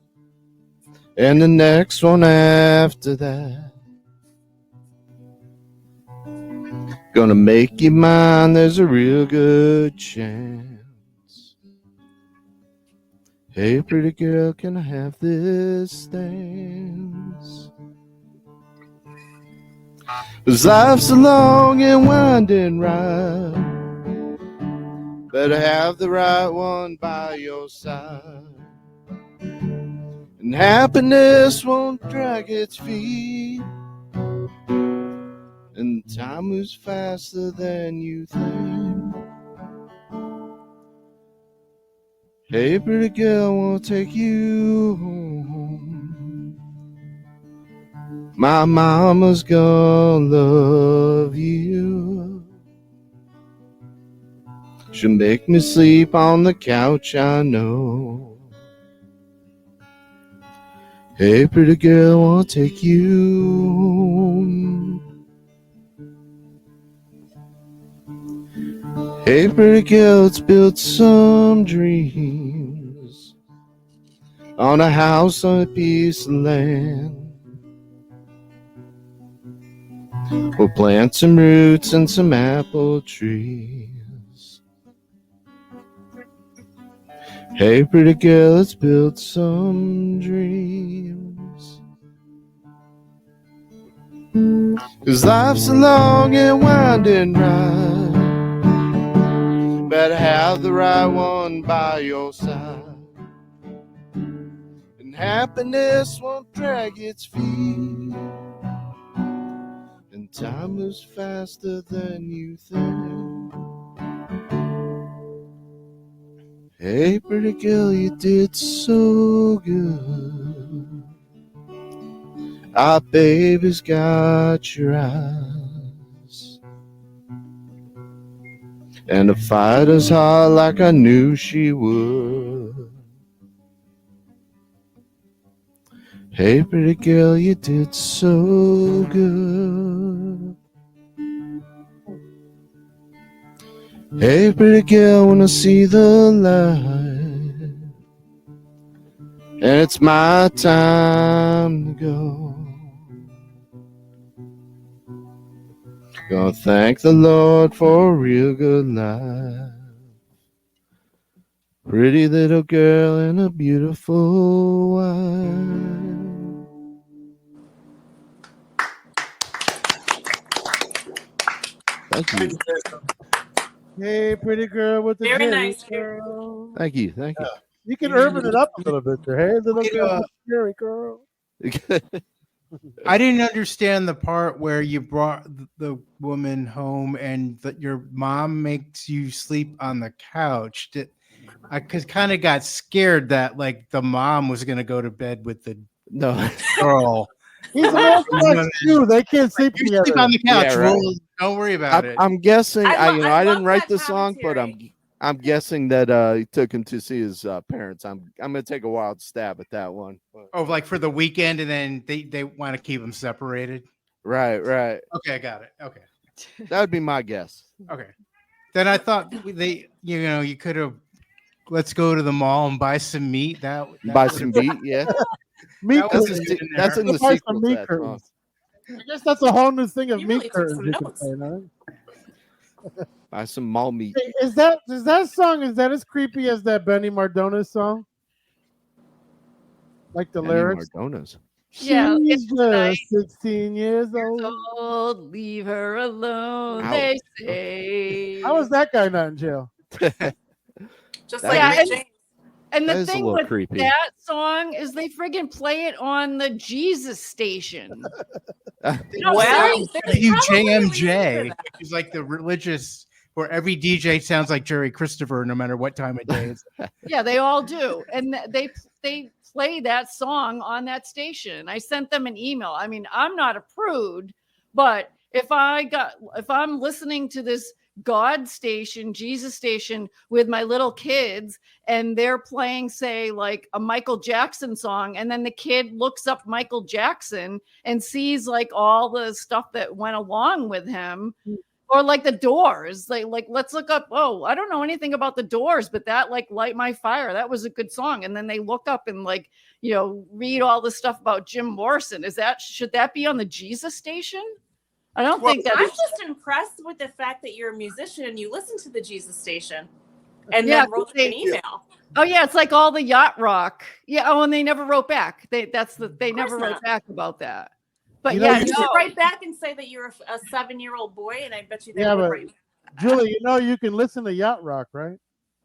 And the next one after that. Gonna make you mine, there's a real good chance. Hey, pretty girl, can I have this dance? 'Cause life's a long and winding ride. Better have the right one by your side. And happiness won't drag its feet. And time moves faster than you think. Hey, pretty girl, won't take you home. My mama's gonna love you. She'll make me sleep on the couch, I know. Hey, pretty girl, won't take you home. Hey, pretty girl, let's build some dreams on a house on a piece of land. We'll plant some roots and some apple trees. Hey, pretty girl, let's build some dreams. 'Cause life's a long and winding ride. Better have the right one by your side. And happiness won't drag its feet. And time moves faster than you think. Hey, pretty girl, you did so good. Our baby's got your eyes. And a fighter's heart like I knew she would. Hey, pretty girl, you did so good. Hey, pretty girl, wanna see the light. And it's my time to go. Gonna thank the Lord for a real good life. Pretty little girl and a beautiful wife. Thank you. Hey, pretty girl with the Very Jerry nice. girl. Thank you. Thank you. You can urban it up a little bit there. Hey, little girl with the Jerry girl. I didn't understand the part where you brought the woman home and that your mom makes you sleep on the couch. I kind of got scared that like the mom was going to go to bed with the girl. He's an Orthodox Jew. They can't sleep You together. sleep on the couch. Yeah, right. Well, don't worry about it. I'm guessing. I I didn't love write that the song, but commentary. I'm guessing that he took him to see his parents. I'm gonna take a wild stab at that one. Oh, like for the weekend, and then they want to keep them separated. Right. Okay, I got it. Okay, that would be my guess. okay. Then I thought you could have. Let's go to the mall and buy some meat. That Buy some meat, yeah. Meat That was curtains. good in That's there. in the Buy sequel some to meat that song. curtains. I guess that's a whole new thing of You meat really took curtains some you can notes. say, huh? Buy some mall meat. Hey, is that song, is that as creepy as that Benny Mardones song? Like the Benny lyrics? Mardones. Yeah, She's it's nice. just 16 years old. Old, leave her alone. Ouch. They say. How is that guy not in jail? Just That like is- Rick James. And That the is a thing little with creepy. that song is they friggin' play it on the Jesus station. Well, WJMJ, WJMJ. which is like the religious, where every DJ sounds like Jerry Christopher, no matter what time of day it's. Yeah, they all do, and they play that song on that station. I sent them an email. I mean, I'm not a prude, but if I'm listening to this God station, Jesus station with my little kids, and they're playing, say, like a Michael Jackson song, and then the kid looks up Michael Jackson and sees like all the stuff that went along with him. Or like the Doors, like let's look up. Oh, I don't know anything about the Doors, but that like Light My Fire, that was a good song. And then they look up and like read all the stuff about Jim Morrison. Should that be on the Jesus station? I don't think that. I'm just impressed with the fact that you're a musician and you listen to the Jesus station, and Yeah, then wrote an email. Oh yeah, it's like all the yacht rock. Yeah. Oh, and they never wrote back. They never not. wrote back about that. But You know, yeah, You you- should no. write back and say that you're a 7-year-old boy, and I bet you they Yeah, would but write. Julie, you know you can listen to yacht rock, right?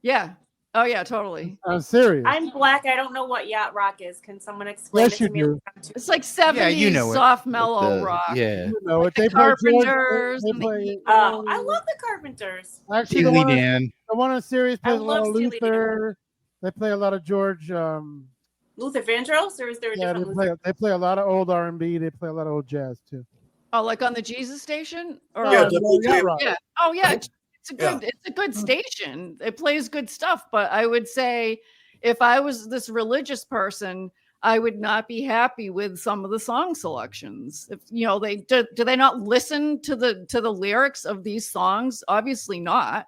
Yeah. Oh yeah, totally. I'm serious. I'm black. I don't know what yacht rock is. Can someone explain Yes, it to you me? do. It's like 70s you know it. soft mellow The- rock. yeah. You know, Like they the play George. Carpenters They and the play. Oh, I love the Carpenters. Actually, Steely Dan. the one on series I plays a lot love of Steely Dan. Luther. They play a lot of George. Luther Vandross, or is there a Yeah, different they Luther? play a lot of old R&B. They play a lot of old jazz too. Oh, like on the Jesus station? Or Yeah, yacht rock. yeah. Oh yeah, it's a Yeah. good station. It plays good stuff, but I would say if I was this religious person, I would not be happy with some of the song selections. If you know, they do they not listen to the lyrics of these songs? Obviously not.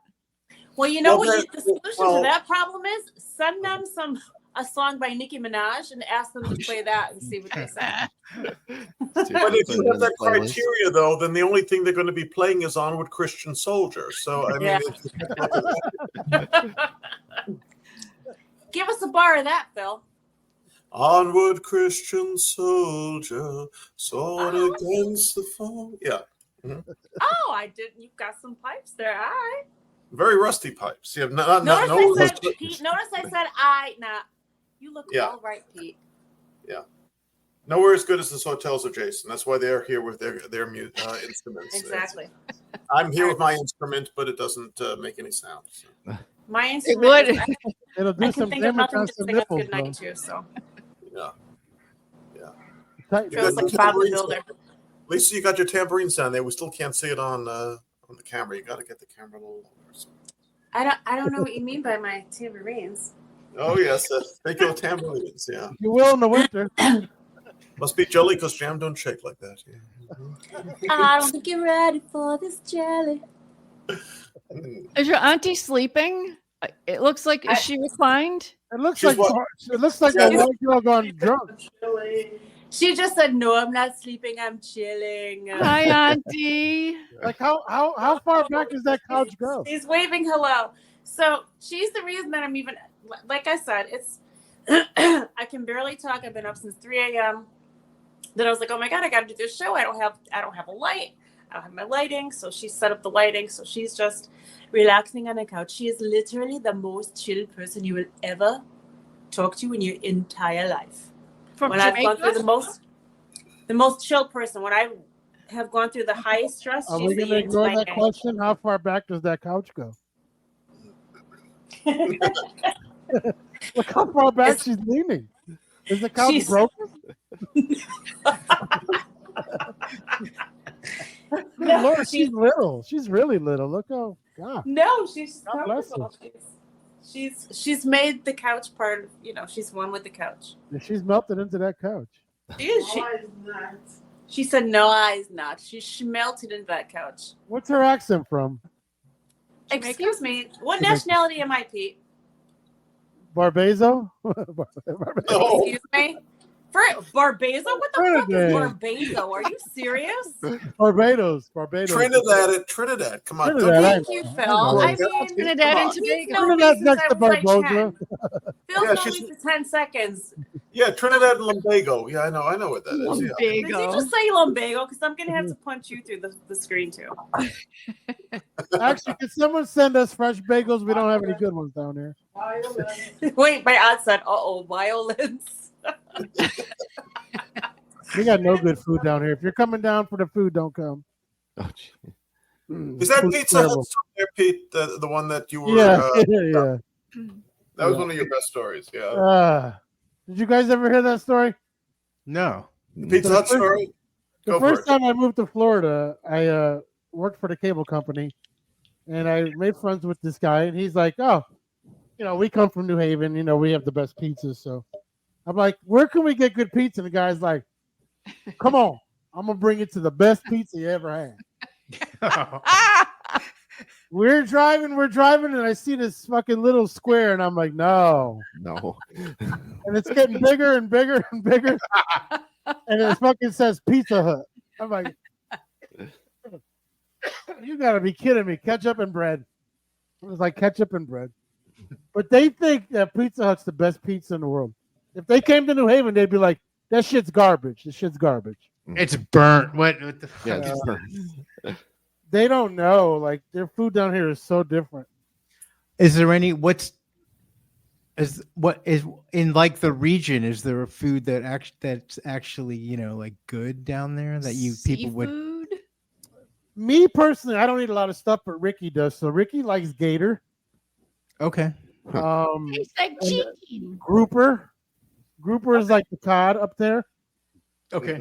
Well, you know Well, what the solution well- to that problem is? Send them a song by Nicki Minaj and ask them to play that and see what they say. But if you have that criteria, though, then the only thing they're going to be playing is Onward Christian Soldier. So, I mean, Yeah. Give us a bar of that, Phil. Onward Christian Soldier, sword against the foe. Yeah. Mhm. Oh, I didn't. You've got some pipes there. All right. Very rusty pipes. You have Notice no I said Pete. Notice I said I. Nah, you look Yeah. all right, Pete. nowhere as good as the Sawtelles or Jason. That's why they're here with their instruments. Exactly. I'm here with my instrument, but it doesn't make any sound. So. My It instrument. would. Is, It'll I do can some think of damage nothing on to some sing us nipples, good night to. So Yeah. Tight- feels like Bob the Builder. Lisa, you got your tambourines down there. We still can't see it on the camera. You got to get the camera a little longer. So. I don't know what you mean by my tambourines. Oh yes, thank you, tambourines. Yeah, You will in the winter. must be jelly because jam don't shake like that. Yeah. I don't think you're ready for this jelly. Is your auntie sleeping? It looks like is she reclined? It looks She's like what? a white girl gone drunk. She just said, "No, I'm not sleeping. I'm chilling." Hi, auntie. Like how far back does that couch go? He's waving hello. So she's the reason that I'm even, like I said, it's, I can barely talk. I've been up since 3 a.m. Then I was like, oh my God, I got to do this show. I don't have a light. I don't have my lighting. So she set up the lighting. So she's just relaxing on the couch. She is literally the most chill person you will ever talk to in your entire life. From When I've Jamaica? gone through the most chill person, when I have gone through the highest stress, Are she's we the gonna yin to ignore my that yang. question? How far back does that couch go? Look how far back she's leaning. Is the couch She's- broken? Good Lord, she's little. She's really little. Look how God. No, she's God bless comfortable. She's made the couch part of, she's one with the couch. She's melted into that couch. She is. She said, no, I's not. She melted into that couch. What's her accent from? Excuse me. What Jamaica. nationality am I, Pete? Barbazo? Oh. Excuse me? For Barbazo? What the fuck is Trinidad. Barbazo? Are you serious? Barbados. Trinidad. Come on. Trinidad, don't- Thank you, Phil. I mean, Trinidad and he's Tobago. known me Trinidad's since next I to was like Barbosa. 10. Phil's Yeah, known she's- me for 10 seconds. Yeah, Trinidad and Lumbago. Yeah, I know what that is. Yeah. Did you Lumbago. just say lumbago? Because I'm going to have to punch you through the screen, too. Actually, can someone send us fresh bagels? We don't have any good ones down here. Wait, my aunt said, uh-oh, violence. We got no good food down here. If you're coming down for the food, don't come. Oh, gee. Is that Food's Pizza terrible. Hut still there, Pete? The one that you were. Yeah, yeah. That was one of your best stories. Yeah. Did you guys ever hear that story? No. The Pizza Hut story. The Go for first it. time I moved to Florida, I worked for the cable company, and I made friends with this guy. And he's like, "Oh, we come from New Haven. We have the best pizzas." So I'm like, "Where can we get good pizza?" And the guy's like, "Come on, I'm gonna bring it to the best pizza you ever had." We're driving, and I see this fucking little square, and I'm like, "No." No. And it's getting bigger and bigger and bigger. And it fucking says Pizza Hut. I'm like, you gotta be kidding me. Ketchup and bread. It was like ketchup and bread. But they think that Pizza Hut's the best pizza in the world. If they came to New Haven, they'd be like, that shit's garbage. This shit's garbage. It's burnt. What the fuck? Yeah, it's is- burnt. They don't know. Like their food down here is so different. Is there any what is in like the region? Is there a food that's actually like good down there that people would? Seafood? Me personally, I don't eat a lot of stuff, but Ricky does. So Ricky likes gator. Okay. Tastes like and, chicken. grouper. Grouper is like the cod up there. Okay.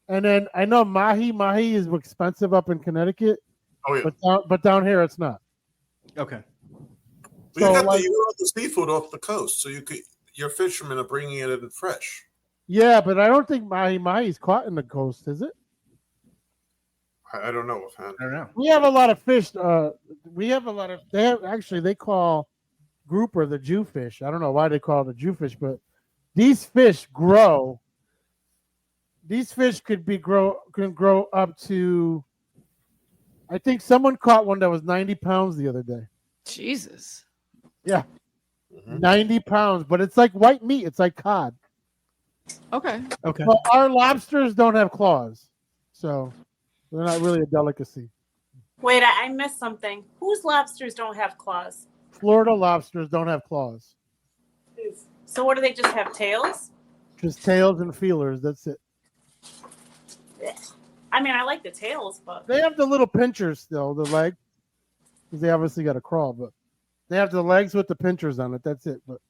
And then I know mahi. Mahi is expensive up in Connecticut. Oh yeah. But down here it's not. Okay. Well, you So, got the seafood off the coast, so your fishermen are bringing it in fresh. Yeah, but I don't think mahi is caught in the coast, is it? I don't know offhand. I don't know. We have a lot of fish. We have a lot of. They call grouper the Jewfish. I don't know why they call it the Jewfish, but these fish grow. These fish can grow up to. I think someone caught one that was 90 pounds the other day. Jesus. Yeah, 90 pounds, but it's like white meat. It's like cod. Okay. Okay. But our lobsters don't have claws, so they're not really a delicacy. Wait, I missed something. Whose lobsters don't have claws? Florida lobsters don't have claws. So what do they just have tails? Just tails and feelers. That's it. I mean, I like the tails, but They have the little pinchers still, the leg, because they obviously got to crawl, but they have the legs with the pinchers on it. That's it. But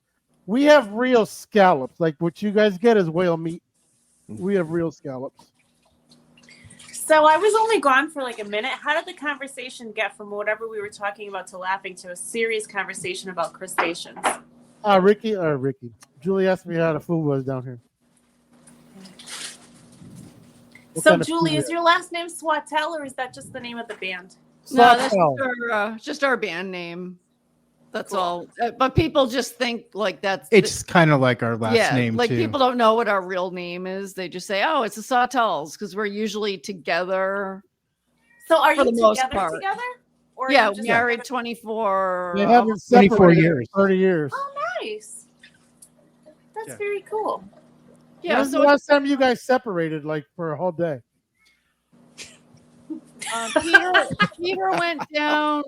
we have real scallops. Like what you guys get is whale meat. We have real scallops. so I was only gone for like a minute. How did the conversation get from whatever we were talking about to laughing to a serious conversation about crustaceans? Ricky. Julie asked me how the food was down here. What So kind of Julie, food is your last name Sawtelles, or is that just the name of the band? No, that's Sawtelles. just our band name. That's all. But people just think like that's. It's kind of like our last name like too. people don't know what our real name is. They just say, "Oh, it's the Sawtelles," because we're usually together. So are For you the most together part. together? Or are Yeah, you just married together? 24. They haven't 24 separated years. 30 years. Oh, nice. That's Yeah. very cool. Yeah, When's so the last time you guys separated, like for a whole day? Peter went down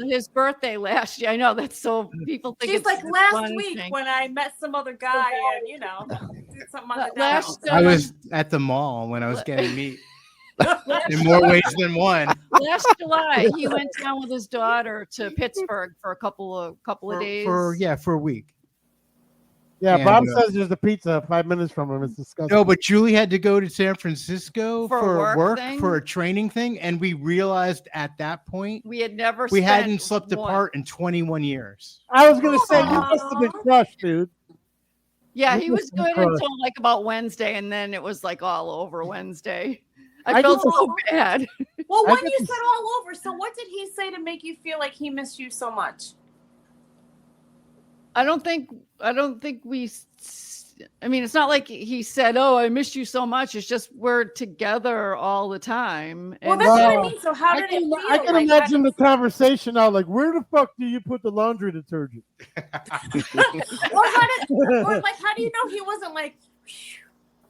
his birthday last year. I know that's so people think She's it's like this last fun week thing. when I met some other guy and did something on the Last down. I was at the mall when I was getting meat. In more ways than one. Last July, he went down with his daughter to Pittsburgh for a couple of days. For a week. Yeah, And, Bob says there's a pizza 5 minutes from him. It's disgusting. No, but Julie had to go to San Francisco For a for work thing? for a training thing, and we realized at that point we had never. we spent hadn't slept one- apart in 21 years. I was gonna say you must have been crushed, dude. Yeah, You he was must have been good crushed. until like about Wednesday, and then it was like all over Wednesday. I I felt just- so bad. Well, I when get you to- said all over, so what did he say to make you feel like he missed you so much? I don't think we. I mean, it's not like he said, "Oh, I missed you so much." It's just we're together all the time. Well, And that's what I No. mean. So how I did can, it feel? I can Like, imagine the conversation now. Like, where the fuck do you put the laundry detergent? or how do you know he wasn't like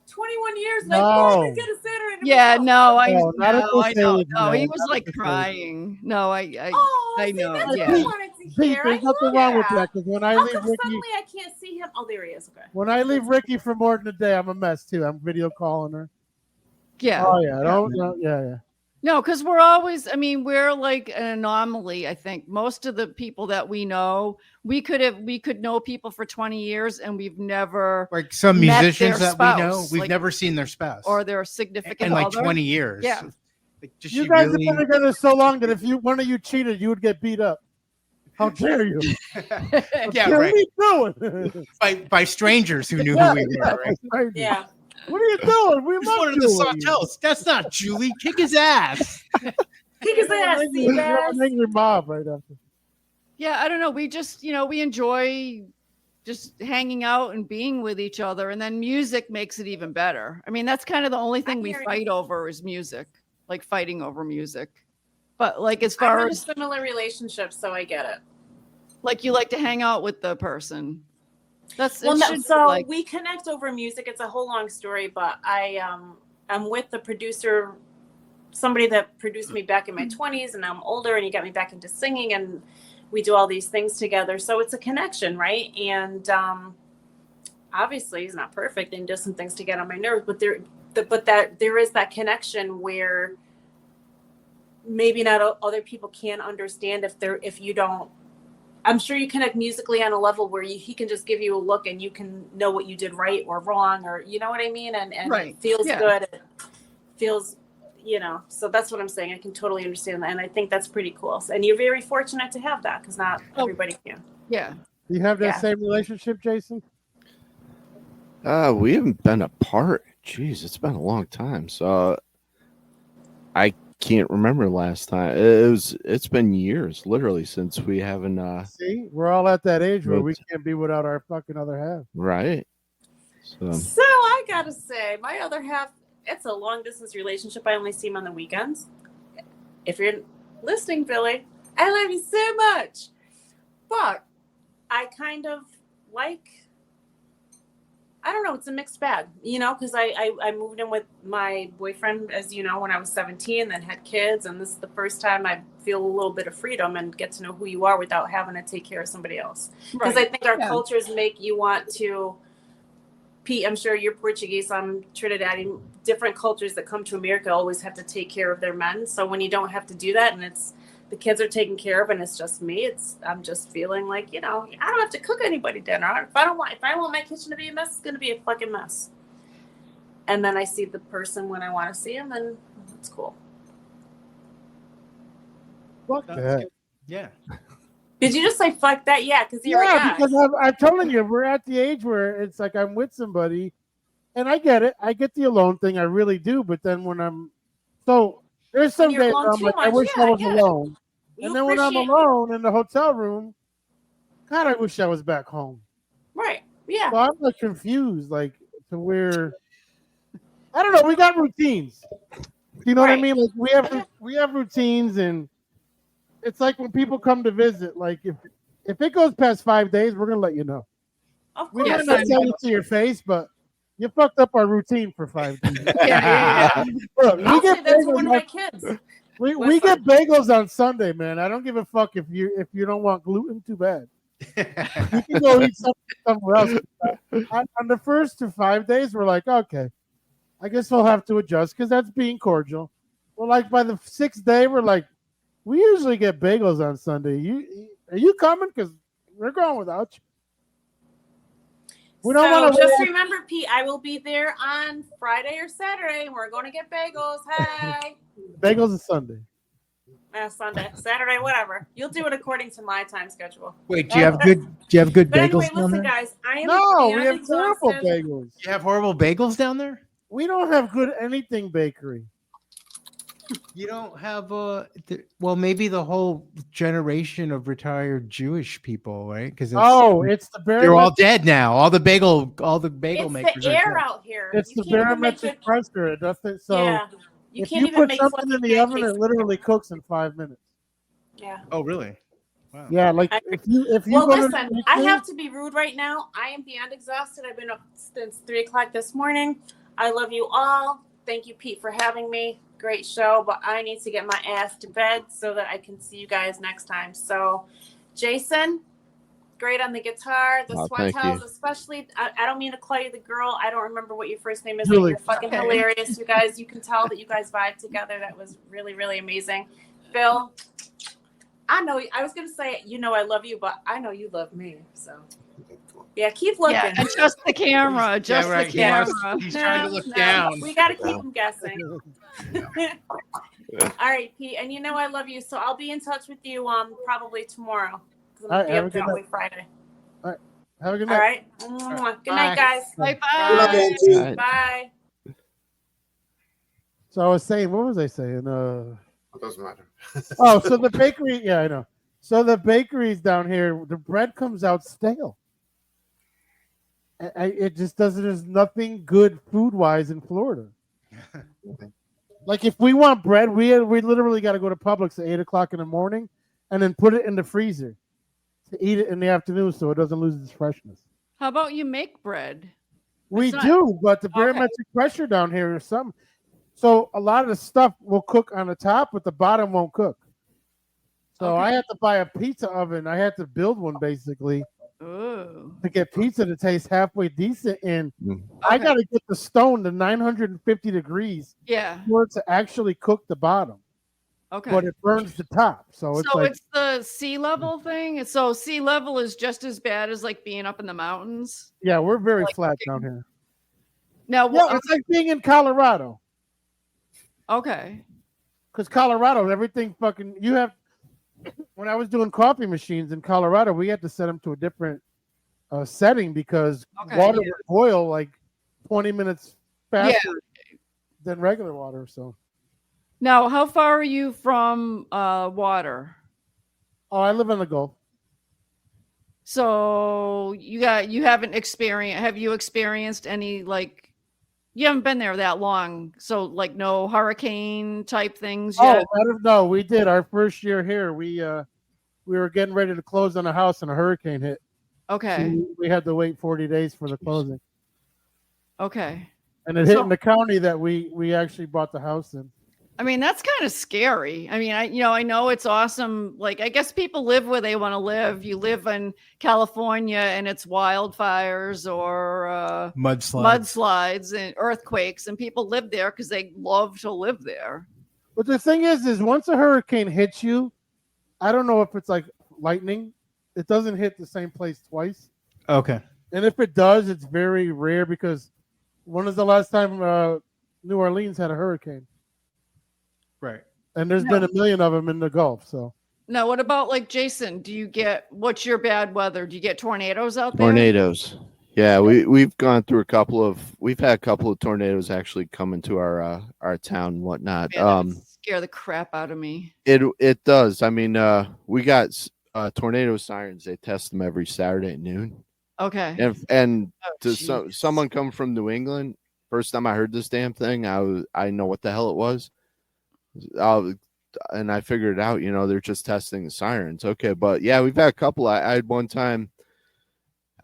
21 years? Like, No. we get a sitter in the yeah, middle. no, I No, not at know, I this know. age, No, he no, was not like at this age. crying. No, Oh, I see, know, that's yeah. what I wanted to Pete, hear. there's nothing wrong with that because when I How leave come Ricky, suddenly I can't see him? Oh, there he is. Okay. when I leave Ricky for more than a day, I'm a mess too. I'm video calling her. yeah. Oh yeah, yeah. No, because we're always, I mean, we're like an anomaly, I think. Most of the people that we know, we could know people for 20 years and we've never Like some met musicians their that we know, spouse, we've like- never seen their spouse or their significant in like other. 20 years. Yeah. Like, does You she guys really? have been together so long that if one of you cheated, you would get beat up. How dare you? Yeah, What are right. you doing? By strangers who knew who we were. Right? Right. Yeah. What are you doing? We He's love one of the Julie. Sawtelles. That's not Julie. Kick his ass. Kick his ass, You have Seabass. an angry mob right after. Yeah, I don't know. We just, we enjoy just hanging out and being with each other. And then music makes it even better. I mean, that's kind of the only thing we hear you. fight over is music, like fighting over music. But like as I'm far in a as similar relationship, so I get it. like you like to hang out with the person. That's Well, it no, should be so like, we connect over music. It's a whole long story, but I I'm with the producer, somebody that produced me back in my 20s, and I'm older, and he got me back into singing, and we do all these things together. So it's a connection, right? And obviously he's not perfect and does some things to get on my nerves, but there is that connection where maybe not other people can understand if you don't. I'm sure you connect musically on a level where he can just give you a look and you can know what you did right or wrong, or you know what I mean, and right. It feels good. It feels, so that's what I'm saying. I can totally understand that, and I think that's pretty cool. And you're very fortunate to have that, because not everybody can. Yeah. Do you have that same relationship, Jason? We haven't been apart. Jeez, it's been a long time. So I can't remember last time. It's been years, literally, since we haven't. See, we're all at that age where we can't be without our fucking other half. Right. So I gotta say, my other half, it's a long distance relationship. I only see him on the weekends. If you're listening, Billy, I love you so much. But I kind of like, I don't know, it's a mixed bag, because I moved in with my boyfriend, as you know, when I was 17, then had kids. And this is the first time I feel a little bit of freedom and get to know who you are without having to take care of somebody else. Because I think our cultures make you want to, Pete, I'm sure you're Portuguese, I'm Trinidadian, different cultures that come to America always have to take care of their men. So when you don't have to do that, and the kids are taken care of and it's just me, I'm just feeling like, I don't have to cook anybody dinner. If I want my kitchen to be a mess, it's going to be a fucking mess. And then I see the person when I want to see him, and it's cool. Fuck that. Yeah. Did you just say fuck that? Yeah, because you're a guy. Because I'm telling you, we're at the age where it's like I'm with somebody, and I get it. I get the alone thing. I really do. But then when there's some days where I'm like, I wish I was alone. And then when I'm alone in the hotel room, God, I wish I was back home. Right. Yeah. So I'm like confused, like to where I don't know. We got routines. You know what I mean? Like we have routines, and it's like when people come to visit. Like if it goes past 5 days, we're gonna let you know. Of We course. might not tell you to your face, but you fucked up our routine for 5 days. Look, that's one of my kids. We get bagels on Sunday, man. I don't give a fuck if you don't want gluten. Too bad. You can go eat somewhere else. On the first 5 days, we're like, okay, I guess we'll have to adjust because that's being cordial. Well, like by the 6th day, we're like, we usually get bagels on Sunday. Are you coming? Because we're going without you. We don't want to. Just remember, Pete, I will be there on Friday or Saturday, and we're going to get bagels. Hey. Bagels is Sunday. Sunday, Saturday, whatever. You'll do it according to my time schedule. Wait, do you have good But bagels anyway, listen, guys, I am we have terrible bagels. You have horrible bagels down there? We don't have good anything bakery. You don't have maybe the whole generation of retired Jewish people, right? Because it's they're all dead now. All the bagel makers. It's the air out here. It's the barometric pressure. It doesn't. So yeah, if you put something in the oven, it literally cooks in 5 minutes. Yeah. Oh, really? Wow. Yeah, like if you. Well, listen, I have to be rude right now. I am beyond exhausted. I've been up since 3:00 this morning. I love you all. Thank you, Pete, for having me. Great show, but I need to get my ass to bed so that I can see you guys next time. So, Jason, great on the guitar. The Sawtelles, especially. I don't mean to call you the girl. I don't remember what your first name is. Really? You're fucking hilarious, you guys. You can tell that you guys vibe together. That was really, really amazing. Phil, I know. I was gonna say, I love you, but I know you love me. So. Yeah, keep looking. Yeah, adjust the camera. Adjust the camera. He's trying to look down. We got to keep him guessing. All right, Pete, and I love you, so I'll be in touch with you probably tomorrow. I'm gonna be up that way Friday. All right, have a good night. All right, good night, guys. Bye. Bye. So I was saying, what was I saying? It doesn't matter. So the bakery, yeah, I know. So the bakeries down here, the bread comes out stale. It just doesn't. There's nothing good food wise in Florida. Like if we want bread, we literally got to go to Publix at 8:00 in the morning, and then put it in the freezer to eat it in the afternoon, so it doesn't lose its freshness. How about you make bread? We do, but the barometric pressure down here is something. So a lot of the stuff will cook on the top, but the bottom won't cook. So I had to buy a pizza oven. I had to build one basically to get pizza to taste halfway decent. And I got to get the stone to 950 degrees for it to actually cook the bottom. Okay. But it burns the top. So it's like, it's the sea level thing. So sea level is just as bad as like being up in the mountains. Yeah, we're very flat down here. Now, it's like being in Colorado. Okay. Because Colorado, everything fucking you have. When I was doing coffee machines in Colorado, we had to set them to a different setting because water would boil like 20 minutes faster than regular water. So now, how far are you from water? Oh, I live in the Gulf. So you haven't experienced? Have you experienced any like? You haven't been there that long, so like no hurricane type things yet? No, we did. Our first year here, we were getting ready to close on a house and a hurricane hit. Okay. So we had to wait 40 days for the closing. Okay. And it hit in the county that we actually bought the house in. I mean, that's kind of scary. I mean, I know it's awesome. Like, I guess people live where they want to live. You live in California and it's wildfires or mudslides and earthquakes, and people live there because they love to live there. But the thing is once a hurricane hits you, I don't know if it's like lightning. It doesn't hit the same place twice. Okay. And if it does, it's very rare because when was the last time New Orleans had a hurricane? Right. And there's been a million of them in the Gulf. So now, what about like Jason? What's your bad weather? Do you get tornadoes out there? Tornadoes. Yeah, we've gone through we've had a couple of tornadoes actually come into our town and whatnot. Man, that would scare the crap out of me. It does. I mean, we got tornado sirens. They test them every Saturday at noon. Okay. And someone come from New England. First time I heard this damn thing, I know what the hell it was. And I figured it out, they're just testing the sirens. Okay, but yeah, we've had a couple. I had one time,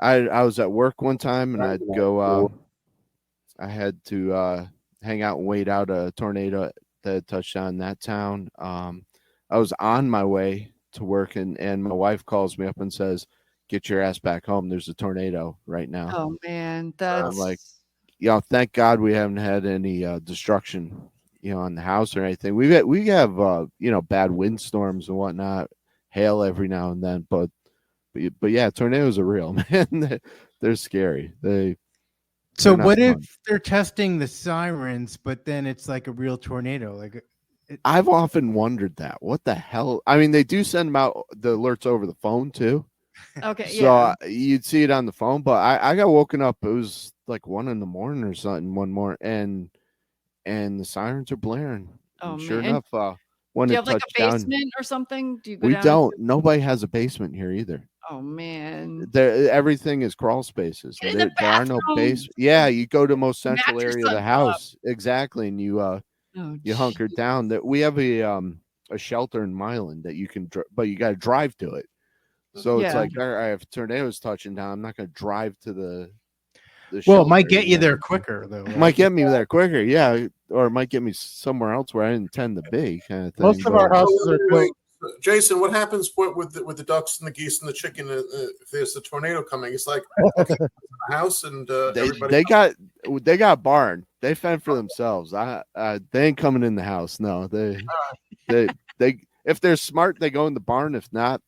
I was at work one time and I'd go, I had to hang out and wait out a tornado that had touched down in that town. I was on my way to work and my wife calls me up and says, "Get your ass back home. There's a tornado right now." Oh man, that's I'm like, thank God we haven't had any destruction on the house or anything. We have bad windstorms and whatnot, hail every now and then, but yeah, tornadoes are real, man. They're scary. So what if they're testing the sirens, but then it's like a real tornado? Like I've often wondered that. What the hell? I mean, they do send them out the alerts over the phone too. Okay, so you'd see it on the phone, but I got woken up. It was like 1 a.m. or something one morning, and the sirens are blaring. Oh, sure man. enough, when do you it have like touched a down, basement or something? Do you go we down don't. Nobody has a basement here either. Oh man, everything is crawl spaces. There are no base. Yeah, you go to most central area of the house, exactly, and you hunker down. That we have a shelter in Milan that you can, but you got to drive to it. So it's like, all right, if tornadoes touching down, I'm not going to drive to the well, it might get you there quicker, though. Right? Might get me there quicker, yeah, or it might get me somewhere else where I didn't intend to be, kind of thing. Most of our houses are built. Jason, what happens with the ducks and the geese and the chicken if there's a tornado coming? It's like house and they got a barn. They fend for themselves. They ain't coming in the house. No, they if they're smart, they go in the barn. If not,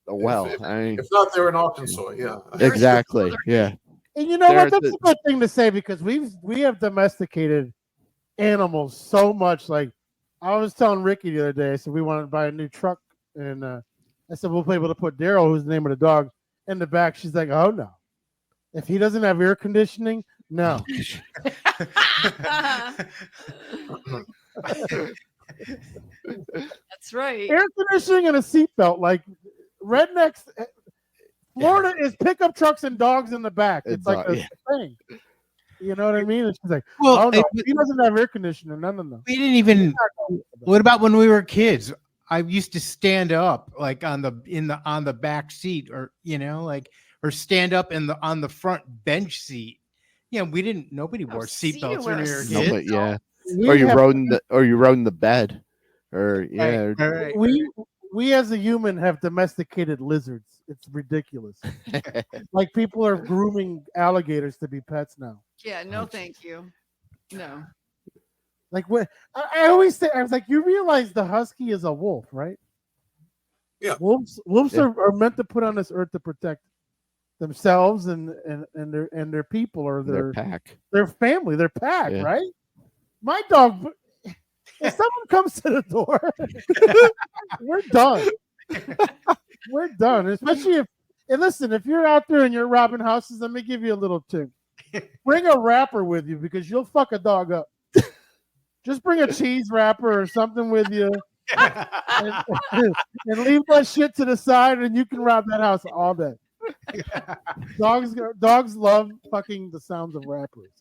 if not, they're in Arkansas. Yeah, exactly. Yeah. And you know what? That's a good thing to say because we have domesticated animals so much. Like I was telling Ricky the other day, I said we wanted to buy a new truck, and I said we'll be able to put Daryl, who's the name of the dog, in the back. She's like, "Oh no, if he doesn't have air conditioning, no." That's right. Air conditioning and a seatbelt, like rednecks. Florida is pickup trucks and dogs in the back. It's like a thing. You know what I mean? It's just like, oh no, he doesn't have air conditioning. No. We didn't even. What about when we were kids? I used to stand up like on the back seat, or or stand up on the front bench seat. Yeah, we didn't. Nobody wore seatbelts when we were kids. Yeah. you rode in the bed, or yeah. Right. We as a human have domesticated lizards. It's ridiculous. Like people are grooming alligators to be pets now. Yeah, no, thank you. No. Like what I always say, I was like, you realize the husky is a wolf, right? Yeah. Wolves are meant to put on this earth to protect themselves and their people or their pack, their family, their pack, Yeah. right? My dog, if someone comes to the door, we're done. We're done. Especially and listen, if you're out there and you're robbing houses, let me give you a little tip. Bring a wrapper with you because you'll fuck a dog up. Just bring a cheese wrapper or something with you. and leave that shit to the side and you can rob that house all day. Dogs love fucking the sounds of rappers.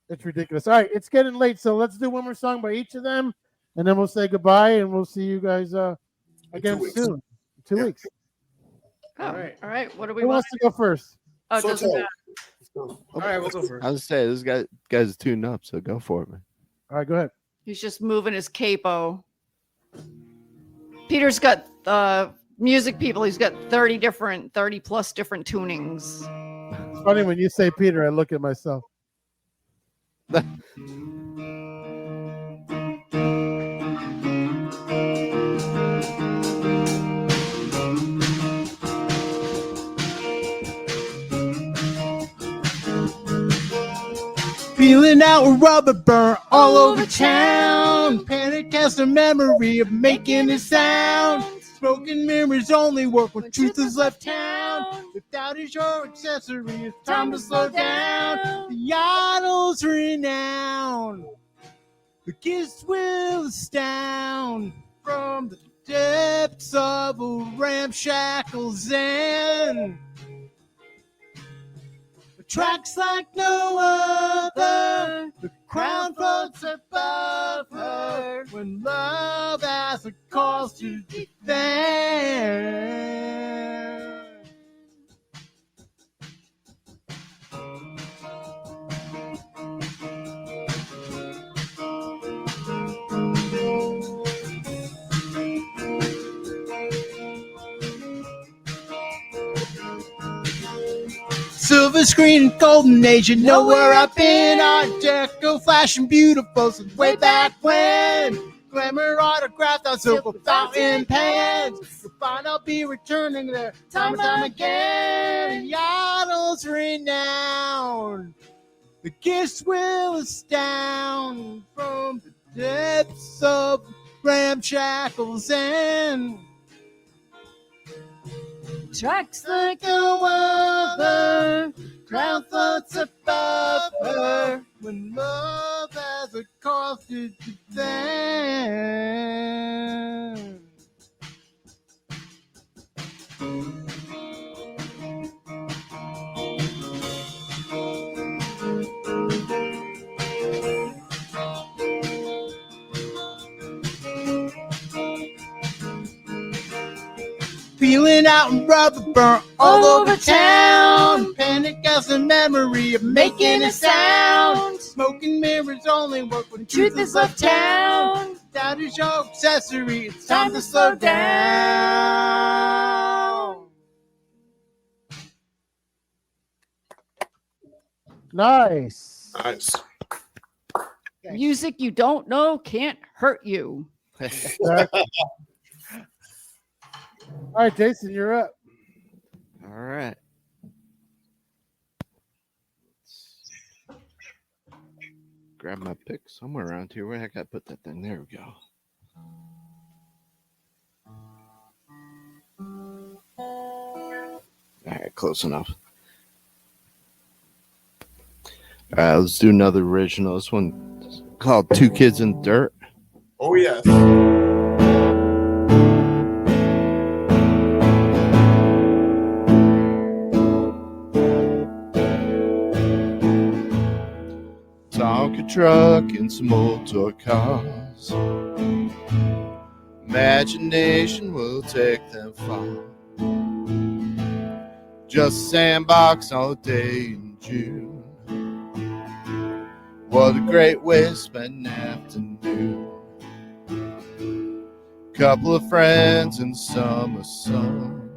It's ridiculous. All right, it's getting late, so let's do one more song by each of them, and then we'll say goodbye, and we'll see you guys again soon. 2 weeks. All right. What do we Who want? wants to go first? Oh, doesn't matter. All right, we'll go first. I was saying this guy's tuned up, so go for it, man. All right, go ahead. He's just moving his capo. Peter's got music people. He's got 30 plus different tunings. It's funny when you say Peter, I look at myself. Feeling out with rubber burn all over town. Panic has the memory of making a sound. Smoking mirrors only work when truth is left town. If doubt is your accessory, it's time to slow down. The idol's renowned. The gifts will astound from the depths of a ramshackle zen. Tracks like no other, the crown floats above her when love has a cause to defend. Silver screen and golden age, you know where I've been. Art Deco, flashing beautiful since way back when. Glamour autographed on silver fountain pens. You'll find I'll be returning there time and time again. Yaddle's renowned. The gifts will astound from the depths of ramshackle zen. Tracks like no other, crown floats above her when love has a cause to defend. Feeling out in rubber burn all over town. Panic has the memory of making a sound. Smoking mirrors only work when truth is left town. That is your accessory. It's time to slow down. Nice. Music you don't know can't hurt you. All right, Jason, you're up. All right. Grab my pick somewhere around here. Where the heck I put that thing? There we go. All right, close enough. All right, let's do another original. This one called Two Kids in Dirt. Oh, yes. Tonka truck and some old toy cars. Imagination will take them far. Just sandbox all day in June. What a great way to spend an afternoon. Couple of friends in summer sun.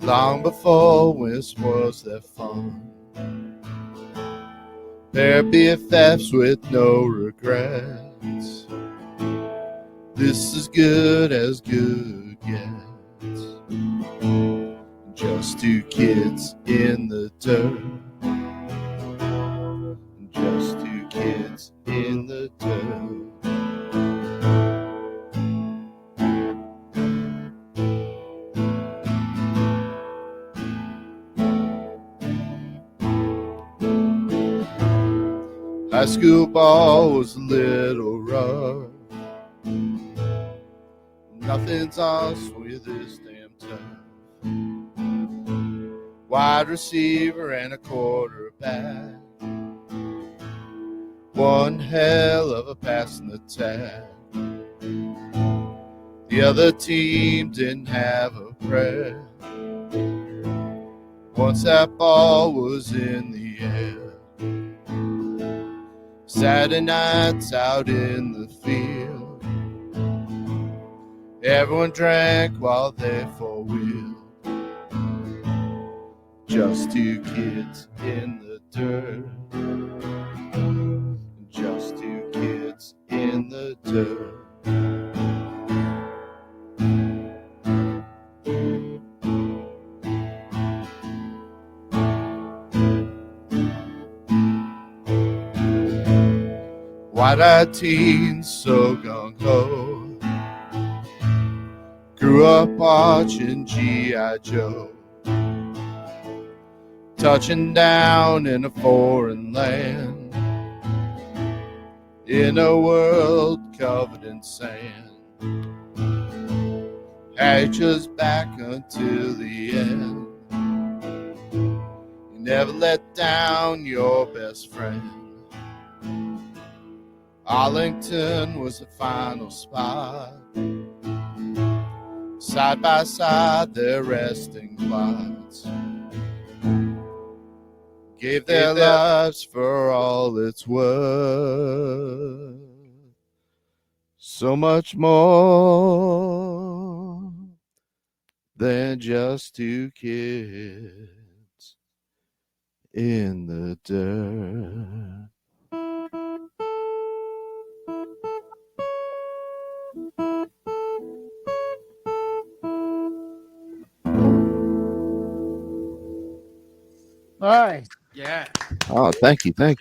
Long before when was their fun. Pair of BFFs with no regrets. This is good as good gets. Just two kids in the dirt. Just two kids in the dirt. High school ball was a little rough. Nothing's on with this damn tough. Wide receiver and a quarterback. One hell of a passing attack. The other team didn't have a prayer. Once that ball was in the air. Saturday nights out in the field. Everyone drank while they four-wheeled. Just two kids in the dirt. Just two kids in the dirt. Wide-eyed teens so gung-ho. Grew up watching G.I. Joe. Touching down in a foreign land. In a world covered in sand. Had yours back until the end. You never let down your best friend. Arlington was the final spot. Side by side their resting spots. Gave their lives for all it's worth. So much more than just two kids in the dirt. All right. Yeah. Oh, thank you. Love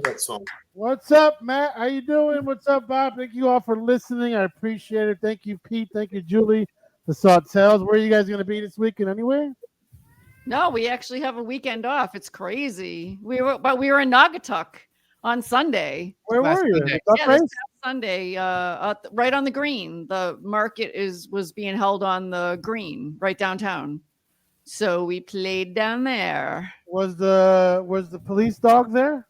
that song. What's up, Matt? How you doing? What's up, Bob? Thank you all for listening. I appreciate it. Thank you, Pete. Thank you, Julie. The Sawtelles. Where are you guys going to be this weekend? Anywhere? No, we actually have a weekend off. It's crazy. We were in Naugatuck on Sunday. Where were you? Yeah, this past Sunday, right on the green. The market was being held on the green, right downtown. So we played down there. Was the police dog there?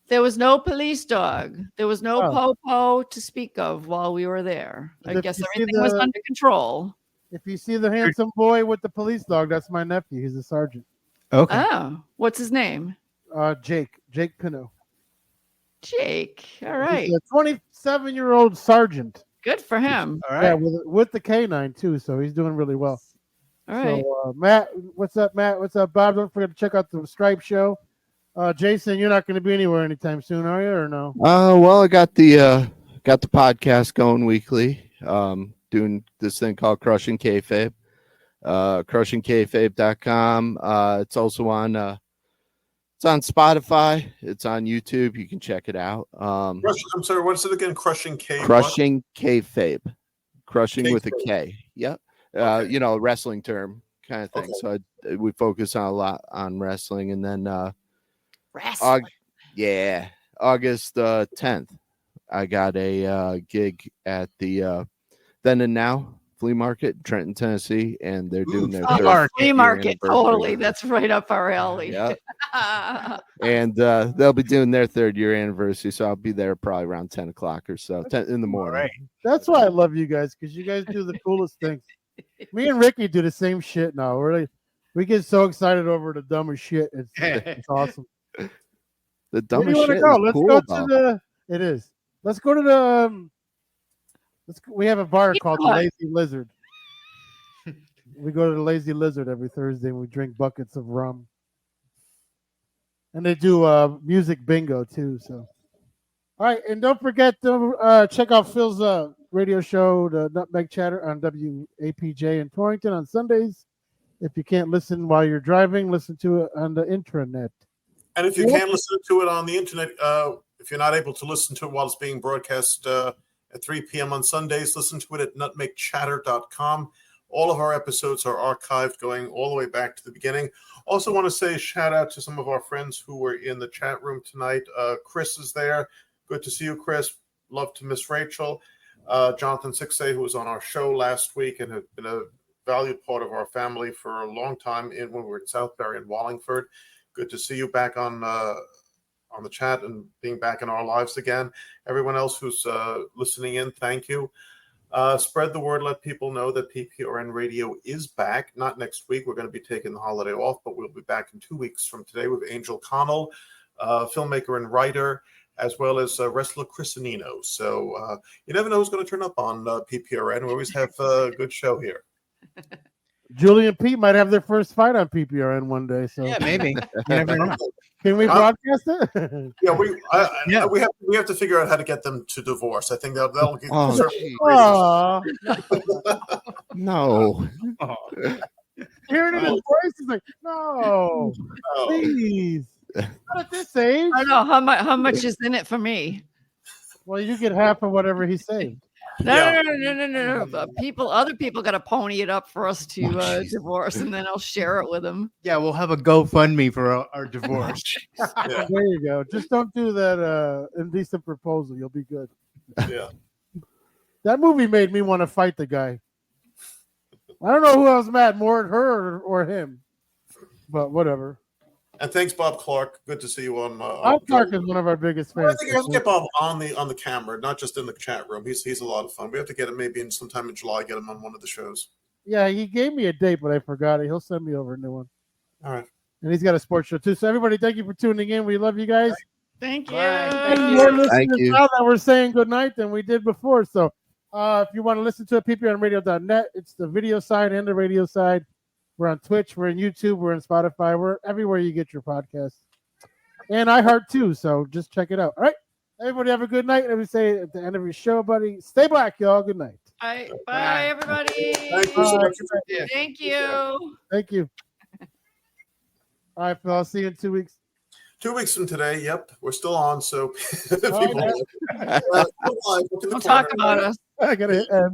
There was no police dog. There was no popo to speak of while we were there. I guess everything was under control. If you see the handsome boy with the police dog, that's my nephew. He's a sergeant. Okay. Oh, what's his name? Jake Pinho. Jake. All right. He's a 27-year-old sergeant. Good for him. All right. Yeah, with the K9 too, so he's doing really well. All right. So, Matt, what's up, Matt? What's up, Bob? Don't forget to check out the Stripe show. Jason, you're not going to be anywhere anytime soon, are you, or no? Well, I got the podcast going weekly. Doing this thing called Crushing Kayfabe. CrushingKayfabe.com. It's also on it's on Spotify. It's on YouTube. You can check it out. I'm sorry, what's it again? Crushing Kayfabe. Crushing with a K. Yep. Okay. Wrestling term kind of thing. Okay. So we focus on a lot on wrestling, and then wrestling. August 10th, I got a gig at the Then and Now flea market in Trenton, Tennessee, and they're doing their flea market. Totally, that's right up our alley. Yeah. And they'll be doing their 3rd year anniversary, so I'll be there probably around 10 o'clock or so, 10 in the morning. Right. That's why I love you guys, because you guys do the coolest things. Me and Ricky do the same shit now. We get so excited over the dumbest shit. It's awesome. The Where do you dumbest want to shit go? is Let's cool, go though. to the. It is. Let's go to the. We have a bar called the Lazy Lizard. We go to the Lazy Lizard every Thursday and we drink buckets of rum. And they do music bingo too. So, all right, and don't forget to check out Phil's radio show, the Nutmeg Chatter, on WAPJ in Torrington on Sundays. If you can't listen while you're driving, listen to it on the intranet. And if you can't listen to it on the internet, if you're not able to listen to it while it's being broadcast at 3 p.m. on Sundays, listen to it at nutmegchatter.com. All of our episodes are archived going all the way back to the beginning. Also want to say a shout out to some of our friends who were in the chat room tonight. Chris is there. Good to see you, Chris. Love to Miss Rachel. Jonathan Sixay, who was on our show last week and has been a valued part of our family for a long time when we were in Southbury and Wallingford. Good to see you back on the chat and being back in our lives again. Everyone else who's listening in, thank you. Spread the word. Let people know that PPRN Radio is back. Not next week. We're going to be taking the holiday off, but we'll be back in 2 weeks from today with Angel Connell, filmmaker and writer, as well as wrestler Chris Anino. So you never know who's going to turn up on PPRN. We always have a good show here. Julie and Pete might have their first fight on PPRN one day. So Yeah, maybe. You never know. Can we broadcast it? Yeah, we have to figure out how to get them to divorce. I think that'll get No. Hearing it in his voice, he's like, no, please. Not at this age. I know how much is in it for me. Well, you get half of whatever he saved. No. Other people got to pony it up for us to divorce, and then I'll share it with them. Yeah, we'll have a GoFundMe for our divorce. There you go. Just don't do that indecent proposal. You'll be good. Yeah. That movie made me want to fight the guy. I don't know who I was mad more at her or him, but whatever. And thanks, Bob Clark. Good to see you on. Bob Clark is one of our biggest fans. I think we have to get Bob on the camera, not just in the chat room. He's a lot of fun. We have to get him maybe sometime in July. Get him on one of the shows. Yeah, he gave me a date, but I forgot it. He'll send me over a new one. All right. And he's got a sports show too. So everybody, thank you for tuning in. We love you guys. Thank you. More listeners now that we're saying good night than we did before. So if you want to listen to it, ppronradio.net. It's the video side and the radio side. We're on Twitch. We're in YouTube. We're in Spotify. We're everywhere you get your podcasts. And iHeart too. So just check it out. All right. Everybody have a good night. And we say at the end of your show, buddy, stay black, y'all. Good night. Bye, everybody. Thank you so much. Thank you. Thank you. All right, Phil. I'll see you in 2 weeks. 2 weeks from today. Yep, we're still on. So Don't talk about us. I gotta hit end.